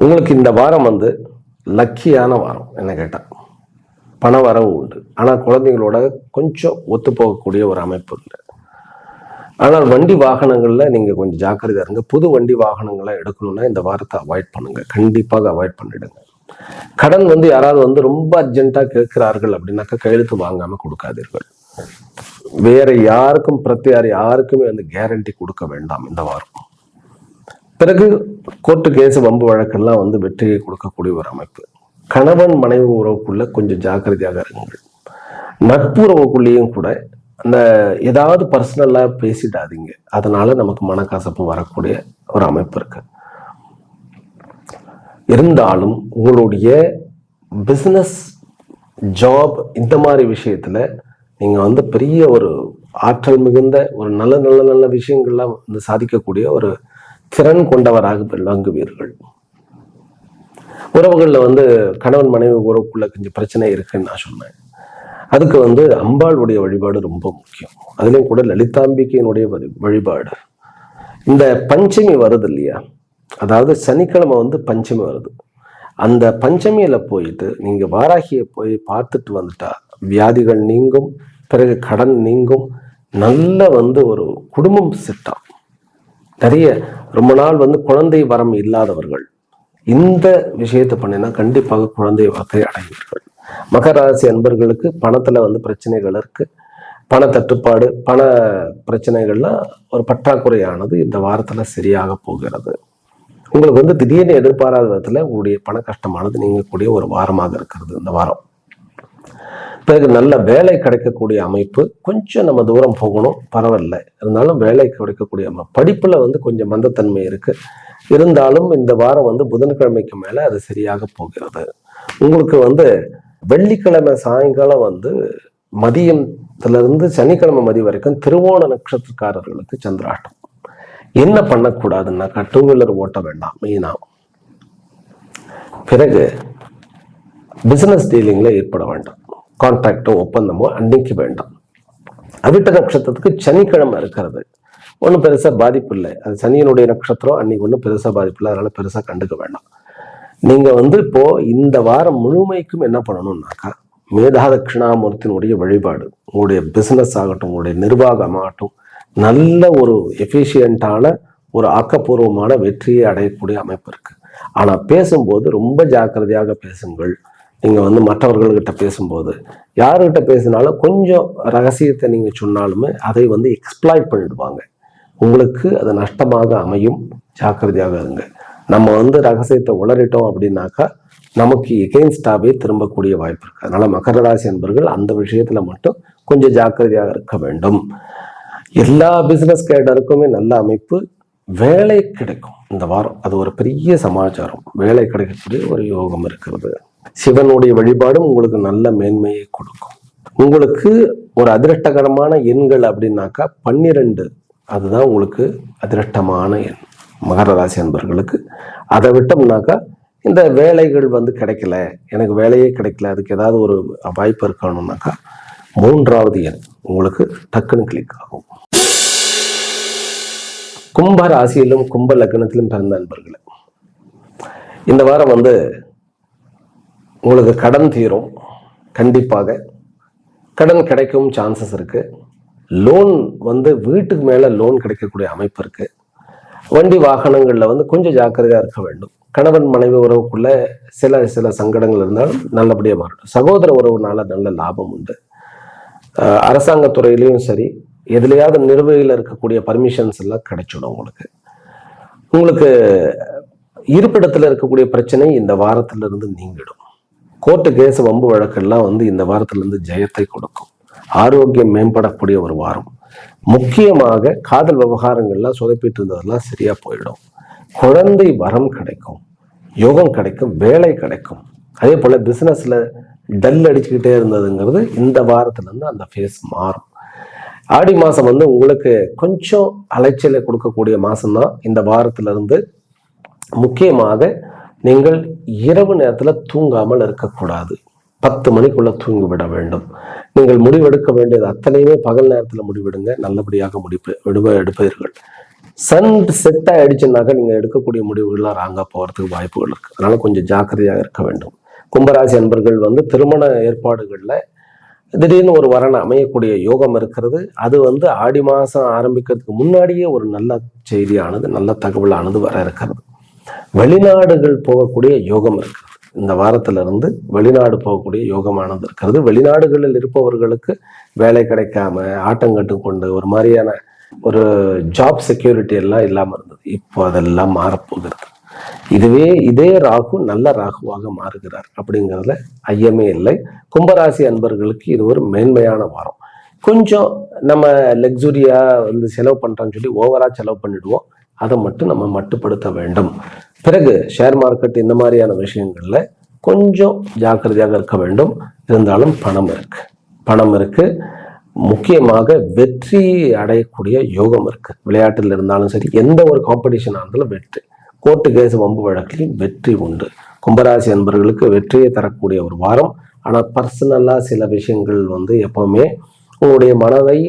உங்களுக்கு இந்த வாரம் வந்து லக்கியான வாரம். என்ன கேட்டா பண வரவு உண்டு. ஆனா குழந்தைங்களோட கொஞ்சம் ஒத்து போகக்கூடிய ஒரு அமைப்பு உண்டு. ஆனால் வண்டி வாகனங்கள்ல நீங்க கொஞ்சம் ஜாக்கிரதையா இருங்க. புது வண்டி வாகனங்களை எடுக்கணும்னா இந்த வாரத்தை அவாய்ட் பண்ணுங்க. கண்டிப்பாக அவாய்ட் பண்ணிடுங்க. கடன் வந்து யாராவது வந்து ரொம்ப அர்ஜென்ட்டா கேட்கிறார்கள் அப்படின்னாக்கா கையெழுத்து வாங்காம கொடுக்காதீர்கள். வேற யாருக்கும் யாருக்குமே வந்து கேரண்டி கொடுக்க வேண்டாம் இந்த வாரம். பிறகு கோர்ட்டு கேஸ் வம்பு வழக்கெல்லாம் வந்து வெற்றியை கொடுக்கக்கூடிய ஒரு அமைப்பு. கணவன் மனைவி உறவுக்குள்ள கொஞ்சம் ஜாக்கிரதையாக இருங்கள். நட்புறவுக்குள்ளேயும் கூட அந்த ஏதாவது பர்சனலா பேசிடாதீங்க. அதனால நமக்கு மனக்கசப்பு வரக்கூடிய ஒரு அமைப்பு இருக்கு. இருந்தாலும் உங்களுடைய பிசினஸ், ஜாப் இந்த மாதிரி விஷயத்துல நீங்க வந்து பெரிய ஒரு ஆற்றல் மிகுந்த ஒரு நல்ல நல்ல நல்ல விஷயங்கள்லாம் வந்து சாதிக்கக்கூடிய ஒரு திறன் கொண்டவராக விளங்குவீர்கள். உறவுகள்ல வந்து கணவன் மனைவி உறவுக்குள்ள கொஞ்சம் பிரச்சனை இருக்குன்னு நான் சொன்னேன். அதுக்கு வந்து அம்பாளுடைய வழிபாடு ரொம்ப முக்கியம். அதுலயும் கூட லலிதாம்பிகையினுடைய வழிபாடு. இந்த பஞ்சமி வருது இல்லையா, அதாவது சனிக்கிழமை வந்து பஞ்சமி வருது. அந்த பஞ்சமியில போயிட்டு நீங்க வாராகியை போய் பார்த்துட்டு வந்துட்டா வியாதிகள் நீங்கும், பிறகு கடன் நீங்கும், நல்ல வந்து ஒரு குடும்பம் செட்டாகும். நிறைய ரொம்ப நாள் வந்து குழந்தை வரம் இல்லாதவர்கள் இந்த விஷயத்தை பண்ணினா கண்டிப்பாக குழந்தை வரத்தை அடைவீர்கள். மகர ராசி அன்பர்களுக்கு பணத்துல வந்து பிரச்சனைகள் இருக்கு. பண தட்டுப்பாடு, பண பிரச்சனைகள்லாம் ஒரு பற்றாக்குறையானது இந்த வாரத்துல சரியாக போகிறது. உங்களுக்கு வந்து திடீர்னு எதிர்பாராத விதத்துல உங்களுடைய பண கஷ்டமானது நீங்கக்கூடிய ஒரு வாரமாக இருக்கிறது இந்த வாரம். பிறகு நல்ல வேலை கிடைக்கக்கூடிய அமைப்பு. கொஞ்சம் நம்ம தூரம் போகணும், பரவாயில்ல, இருந்தாலும் வேலை கிடைக்கக்கூடிய அமைப்பு. படிப்புல வந்து கொஞ்சம் மந்தத்தன்மை இருக்கு. இருந்தாலும் இந்த வாரம் வந்து புதன்கிழமைக்கு மேல அது சரியாக போகிறது. உங்களுக்கு வந்து வெள்ளிக்கிழமை சாயங்காலம் வந்து மதியத்துல இருந்து சனிக்கிழமை மதியம் வரைக்கும் திருவோண நட்சத்திரக்காரர்களுக்கு சந்திராஷ்டம். என்ன பண்ணக்கூடாதுன்னாக்கா டூ வீலர் ஓட்ட வேண்டாம் மெயினா. பிறகு பிசினஸ் டீலிங்ல ஏற்பட வேண்டாம். கான்ட்ராக்டோ ஒப்பந்தமோ அன்னைக்கு வேண்டாம். அவிட்ட நட்சத்திரத்துக்கு சனிக்கிழமை இருக்கிறது, ஒன்றும் பெருசா பாதிப்பு இல்லை. அது சனியினுடைய நட்சத்திரம், அன்னைக்கு ஒன்றும் பெருசா பாதிப்பு இல்லை. அதனால பெருசா கண்டுக்க வேண்டாம். நீங்க வந்து இப்போ இந்த வாரம் முழுமைக்கும் என்ன பண்ணணும்னாக்கா மேதா தட்சிணாமூர்த்தியினுடைய வழிபாடு. உங்களுடைய பிசினஸ் ஆகட்டும், உங்களுடைய நிர்வாகம் ஆகட்டும், நல்ல ஒரு எஃபிஷியண்டான ஒரு ஆக்கப்பூர்வமான வெற்றியை அடையக்கூடிய அமைப்பு இருக்கு. ஆனா பேசும்போது ரொம்ப ஜாக்கிரதையாக பேசுங்கள். நீங்க வந்து மற்றவர்கள்கிட்ட பேசும்போது யாருக்கிட்ட பேசினாலும் கொஞ்சம் ரகசியத்தை நீங்க சொன்னாலுமே அதை வந்து எக்ஸ்ப்ளாய்ட் பண்ணிடுவாங்க. உங்களுக்கு அது நஷ்டமாக அமையும். ஜாக்கிரதையாக இருங்க. நம்ம வந்து ரகசியத்தை உளறிட்டோம் அப்படின்னாக்கா நமக்கு எகெயின்ஸ்டாவே திரும்பக்கூடிய வாய்ப்பு இருக்கு. அதனால மகர ராசி அன்பர்கள் அந்த விஷயத்துல மட்டும் கொஞ்சம் ஜாக்கிரதையாக இருக்க வேண்டும். எல்லா பிசினஸ் கேடருக்குமே நல்ல அமைப்பு. வேலை கிடைக்கும் இந்த வாரம், அது ஒரு பெரிய சமாச்சாரம். வேலை கிடைக்கக்கூடிய ஒரு யோகம் இருக்கிறது. சிவனுடைய வழிபாடும் உங்களுக்கு நல்ல மேன்மையை கொடுக்கும். உங்களுக்கு ஒரு அதிர்ஷ்டகரமான எண்கள் அப்படின்னாக்கா 12, அதுதான் உங்களுக்கு அதிர்ஷ்டமான எண் மகர ராசி அன்பர்களுக்கு. அதை விட்டோம்னாக்கா இந்த வேலைகள் கிடைக்கல, எனக்கு வேலையே கிடைக்கல, அதுக்கு ஏதாவது ஒரு வாய்ப்பு இருக்கணும்னாக்கா 3வது எண் உங்களுக்கு டக்குன்னு கிளிக் ஆகும். கும்ப ராசியிலும் கும்ப லக்னத்திலும் பிறந்த அன்பர்கள், இந்த வாரம் உங்களுக்கு கடன் தீரும். கண்டிப்பாக கடன் கிடைக்கும் சான்சஸ் இருக்கு. லோன் வீட்டுக்கு மேல லோன் கிடைக்கக்கூடிய அமைப்பு இருக்கு. வண்டி வாகனங்கள்ல கொஞ்சம் ஜாக்கிரதையா இருக்க வேண்டும். கணவன் மனைவி உறவுக்குள்ள சில சங்கடங்கள் இருந்தாலும் நல்லபடியா மாறட்டும். சகோதர உறவுனால நல்ல லாபம் உண்டு. அரசாங்கத்துறையிலையும் சரி, எதுலையாவது நிறுவையில் இருக்கக்கூடிய பர்மிஷன்ஸ் எல்லாம் கிடைச்சிடும். உங்களுக்கு இருப்பிடத்துல இருக்கக்கூடிய பிரச்சனை இந்த வாரத்திலிருந்து நீங்கிடும். கோர்ட்டு கேஸ் வம்பு வழக்கெல்லாம் இந்த வாரத்திலிருந்து ஜெயத்தை கொடுக்கும். ஆரோக்கியம் மேம்படக்கூடிய ஒரு வாரம். முக்கியமாக காதல் விவகாரங்கள்லாம் சொதப்பிட்டு இருந்ததெல்லாம் சரியா போயிடும். குழந்தை வரம் கிடைக்கும், யோகம் கிடைக்கும், வேலை கிடைக்கும். அதே போல பிசினஸ்ல டல் அடிச்சுக்கிட்டே இருந்ததுங்கிறது இந்த வாரத்துல இருந்து அந்த ஃபேஸ் மாறும். ஆடி மாசம் உங்களுக்கு கொஞ்சம் அலைச்சலை கொடுக்கக்கூடிய மாசம்தான் இந்த வாரத்துல இருந்து. முக்கியமாக நீங்கள் இரவு நேரத்துல தூங்காமல் இருக்கக்கூடாது. 10 மணிக்குள்ள தூங்கி விட வேண்டும். நீங்கள் முடிவெடுக்க வேண்டியது அத்தனையுமே பகல் நேரத்துல முடிவெடுங்க. நல்லபடியாக எடுப்பீர்கள். சன் செட் ஆயிடுச்சுனாக்கா நீங்க எடுக்கக்கூடிய முடிவுகள்லாம் ராங்கா போறதுக்கு வாய்ப்புகள் இருக்கு. அதனால கொஞ்சம் ஜாக்கிரதையாக இருக்க வேண்டும். கும்பராசி அன்பர்கள் திருமண ஏற்பாடுகள்ல திடீர்னு ஒரு வரன் அமையக்கூடிய யோகம் இருக்கிறது. அது ஆடி மாசம் ஆரம்பிக்கிறதுக்கு முன்னாடியே ஒரு நல்ல செய்தியானது, நல்ல தகவலானது வர இருக்கிறது. வெளிநாடுகள் போகக்கூடிய யோகம் இருக்கிறது. இந்த வாரத்துல இருந்து வெளிநாடு போகக்கூடிய யோகமானது இருக்கிறது. வெளிநாடுகளில் இருப்பவர்களுக்கு வேலை கிடைக்காம ஆட்டங்கட்டு கொண்டு ஒரு மாதிரியான ஒரு ஜாப் செக்யூரிட்டி எல்லாம் இல்லாம இருந்தது. இப்போ அதெல்லாம் மாறப்போகிறது. இதே ராகு நல்ல ராகுவாக மாறுகிறார் அப்படிங்கிறதுல ஐயமே இல்லை. கும்பராசி அன்பர்களுக்கு இது ஒரு மேன்மையான வாரம். கொஞ்சம் நம்ம லக்ஸுரியா செலவு பண்றோம்னு சொல்லி ஓவரா செலவு பண்ணிடுவோம். அதை மட்டும் நம்ம மட்டுப்படுத்த வேண்டும். பிறகு ஷேர் மார்க்கெட் இந்த மாதிரியான விஷயங்கள்ல கொஞ்சம் ஜாக்கிரதையாக இருக்க வேண்டும். இருந்தாலும் பணம் இருக்கு. முக்கியமாக வெற்றி அடையக்கூடிய யோகம் இருக்கு. விளையாட்டில் இருந்தாலும் சரி, எந்த ஒரு காம்படிஷனாக இருந்தாலும் வெற்றி. கோர்ட்டு கேஸ் வம்பு வழக்கிலையும் வெற்றி உண்டு. கும்பராசி அன்பர்களுக்கு வெற்றியை தரக்கூடிய ஒரு வாரம். ஆனால் பர்சனலாக சில விஷயங்கள் எப்பவுமே உங்களுடைய மனதை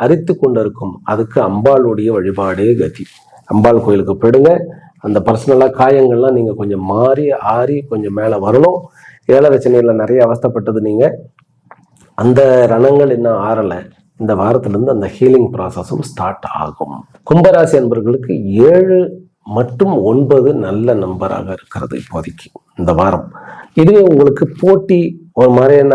அரித்து கொண்டிருக்கும். அதுக்கு அம்பாளுடைய வழிபாடே கதி. அம்பாள் கோயிலுக்கு போயிடுங்க. அந்த பர்சனலாக காயங்கள்லாம் நீங்கள் கொஞ்சம் ஆறி கொஞ்சம் மேலே வரணும். ஏழரை சனியில் நிறைய அவஸ்தைப்பட்டது நீங்கள். அந்த ரணங்கள் இன்னும் ஆறலை. இந்த வாரத்திலிருந்து அந்த ஹீலிங் ப்ராசஸும் ஸ்டார்ட் ஆகும். கும்பராசி அன்பர்களுக்கு 7 மற்றும் 9 நல்ல நம்பராக இருக்கிறது இப்போதைக்கு இந்த வாரம். இதுவே உங்களுக்கு போட்டி ஒரு மாதிரியான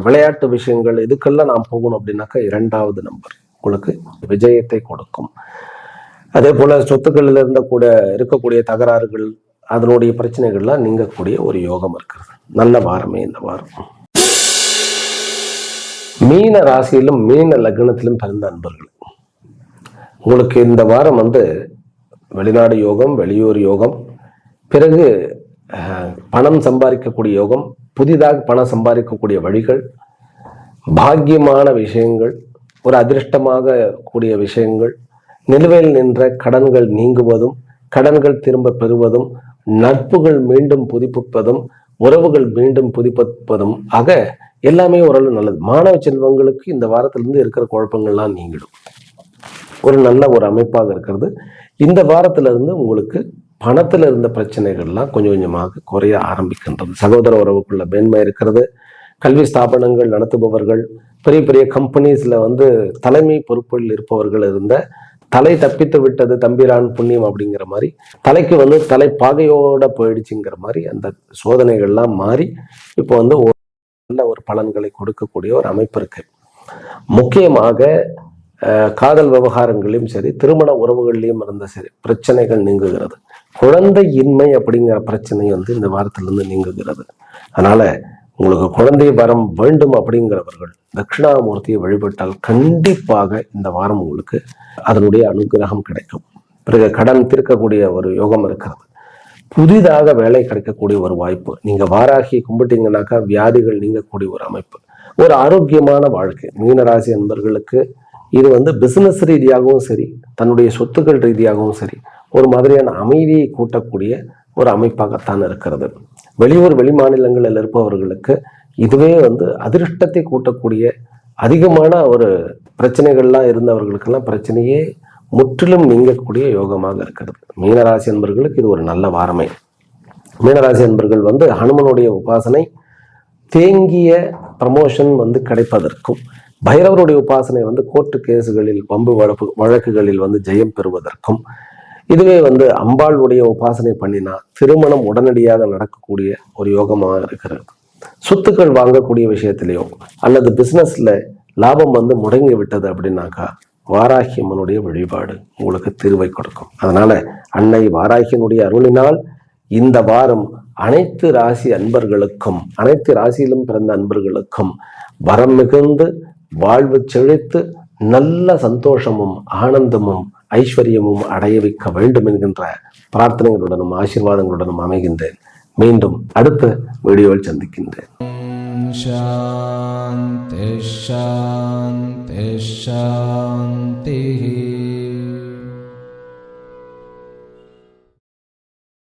விளையாட்டு விஷயங்கள் இதுக்கெல்லாம் நாம் போகணும் அப்படின்னாக்கா 2வது நம்பர் உங்களுக்கு விஜயத்தை கொடுக்கும். அதே போல சொத்துக்களில் இருக்கக்கூடிய தகராறுகள், அதனுடைய பிரச்சனைகள்லாம் நீங்கக்கூடிய ஒரு யோகம் இருக்கிறது. நல்ல வாரமே இந்த வாரம். மீன ராசியிலும் மீன லக்னத்திலும் பிறந்த அன்பர்கள், உங்களுக்கு இந்த வாரம் வெளிநாடு யோகம், வெளியூர் யோகம், பிறகு பணம் சம்பாதிக்கக்கூடிய யோகம், புதிதாக பணம் சம்பாதிக்கக்கூடிய வழிகள், பாக்கியமான விஷயங்கள், ஒரு அதிர்ஷ்டமாக கூடிய விஷயங்கள், நிலுவையில் நின்ற கடன்கள் நீங்குவதும், கடன்கள் திரும்ப பெறுவதும், நட்புகள் மீண்டும் புதுப்பிப்பதும், உறவுகள் மீண்டும் புதுப்பிப்பதும் ஆக எல்லாமே ஓரளவு நல்லது. மாணவ செல்வங்களுக்கு இந்த வாரத்திலிருந்து இருக்கிற குழப்பங்கள்லாம் நீங்கிடும். ஒரு நல்ல ஒரு அமைப்பாக இருக்கிறது. இந்த வாரத்திலிருந்து உங்களுக்கு பணத்தில் இருந்த பிரச்சனைகள்லாம் கொஞ்சம் கொஞ்சமாக குறைய ஆரம்பிக்கின்றது. சகோதர உறவுக்குள்ள மேன்மை இருக்கிறது. கல்வி ஸ்தாபனங்கள் நடத்துபவர்கள், பெரிய பெரிய கம்பெனிஸ்ல தலைமை பொறுப்பில் இருப்பவர்கள் இருந்த தலை தப்பித்து விட்டது தம்பிரான் புண்ணியம் அப்படிங்கிற மாதிரி, தலைக்கு தலைப்பாகையோட போயிடுச்சுங்கிற மாதிரி அந்த சோதனைகள்லாம் மாறி இப்போ நல்ல ஒரு பலன்களை கொடுக்கக்கூடிய ஒரு அமைப்பு இருக்கு. முக்கியமாக காதல் விவகாரங்களையும் சரி, திருமண உறவுகள்லையும் இருந்த சரி பிரச்சனைகள் நீங்குகிறது. குழந்தை இன்மை அப்படிங்கிற பிரச்சனை வந்து இந்த வாரத்திலிருந்து நீங்குகிறது. அதனால உங்களுக்கு குழந்தை வரம் வேண்டும் அப்படிங்கிறவர்கள் தட்சிணாமூர்த்தியை வழிபட்டால் கண்டிப்பாக இந்த வாரம் உங்களுக்கு அதனுடைய அனுகிரகம் கிடைக்கும். பிறகு கடன் தீர்க்கக்கூடிய ஒரு யோகம் இருக்கிறது. புதிதாக வேலை கிடைக்கக்கூடிய ஒரு வாய்ப்பு. நீங்க வாராகி கும்பிட்டீங்கன்னாக்கா வியாதிகள் நீங்கக்கூடிய ஒரு அமைப்பு. ஒரு ஆரோக்கியமான வாழ்க்கை. மீனராசி என்பவர்களுக்கு இது வந்து பிசினஸ் ரீதியாகவும் சரி, தன்னுடைய சொத்துக்கள் ரீதியாகவும் சரி, ஒரு மாதிரியான அமைதியை கூட்டக்கூடிய ஒரு அமைப்பாகத்தான் இருக்கிறது. வெளியூர் வெளி மாநிலங்களில் இருப்பவர்களுக்கு இதுவே வந்து அதிர்ஷ்டத்தை கூட்டக்கூடிய அதிகமான ஒரு பிரச்சனைகள்லாம் இருந்தவர்களுக்கெல்லாம் பிரச்சனையே முற்றிலும் நீங்கக்கூடிய யோகமாக இருக்கிறது. மீனராசி என்பவர்களுக்கு இது ஒரு நல்ல வாரமே. மீனராசி என்பவர்கள் வந்து ஹனுமனுடைய உபாசனை, தேங்கிய ப்ரமோஷன் வந்து கிடைப்பதற்கும், பைரவருடைய உபாசனை வந்து கோர்ட்டு கேஸுகளில் வம்பு வழக்குகளில் வந்து ஜெயம் பெறுவதற்கும், இதுவே வந்து அம்பாளுடைய உபாசனை பண்ணினா திருமணம் உடனடியாக நடக்கக்கூடிய ஒரு யோகமாக இருக்கிறது. சொத்துக்கள் வாங்கக்கூடிய விஷயத்திலேயோ அல்லது பிசினஸ்ல லாபம் வந்து முடங்கி விட்டது அப்படின்னாக்கா வாராகி அம்மனுடைய வழிபாடு உங்களுக்கு தீர்வை கொடுக்கும். அதனால அன்னை வாராகியினுடைய அருளினால் இந்த வாரம் அனைத்து ராசி அன்பர்களுக்கும், அனைத்து ராசியிலும் பிறந்த அன்பர்களுக்கும் வரம் மிகுந்து வாழ்வு செழித்து நல்ல சந்தோஷமும் ஆனந்தமும் ஐஸ்வர்யமும் அடைய வைக்க வேண்டும் என்கின்ற பிரார்த்தனைகளுடனும் ஆசீர்வாதங்களுடனும் அமைகின்றேன். மீண்டும் அடுத்த வீடியோவில் சந்திக்கின்றேன். சாந்தி சாந்தி சாந்தி.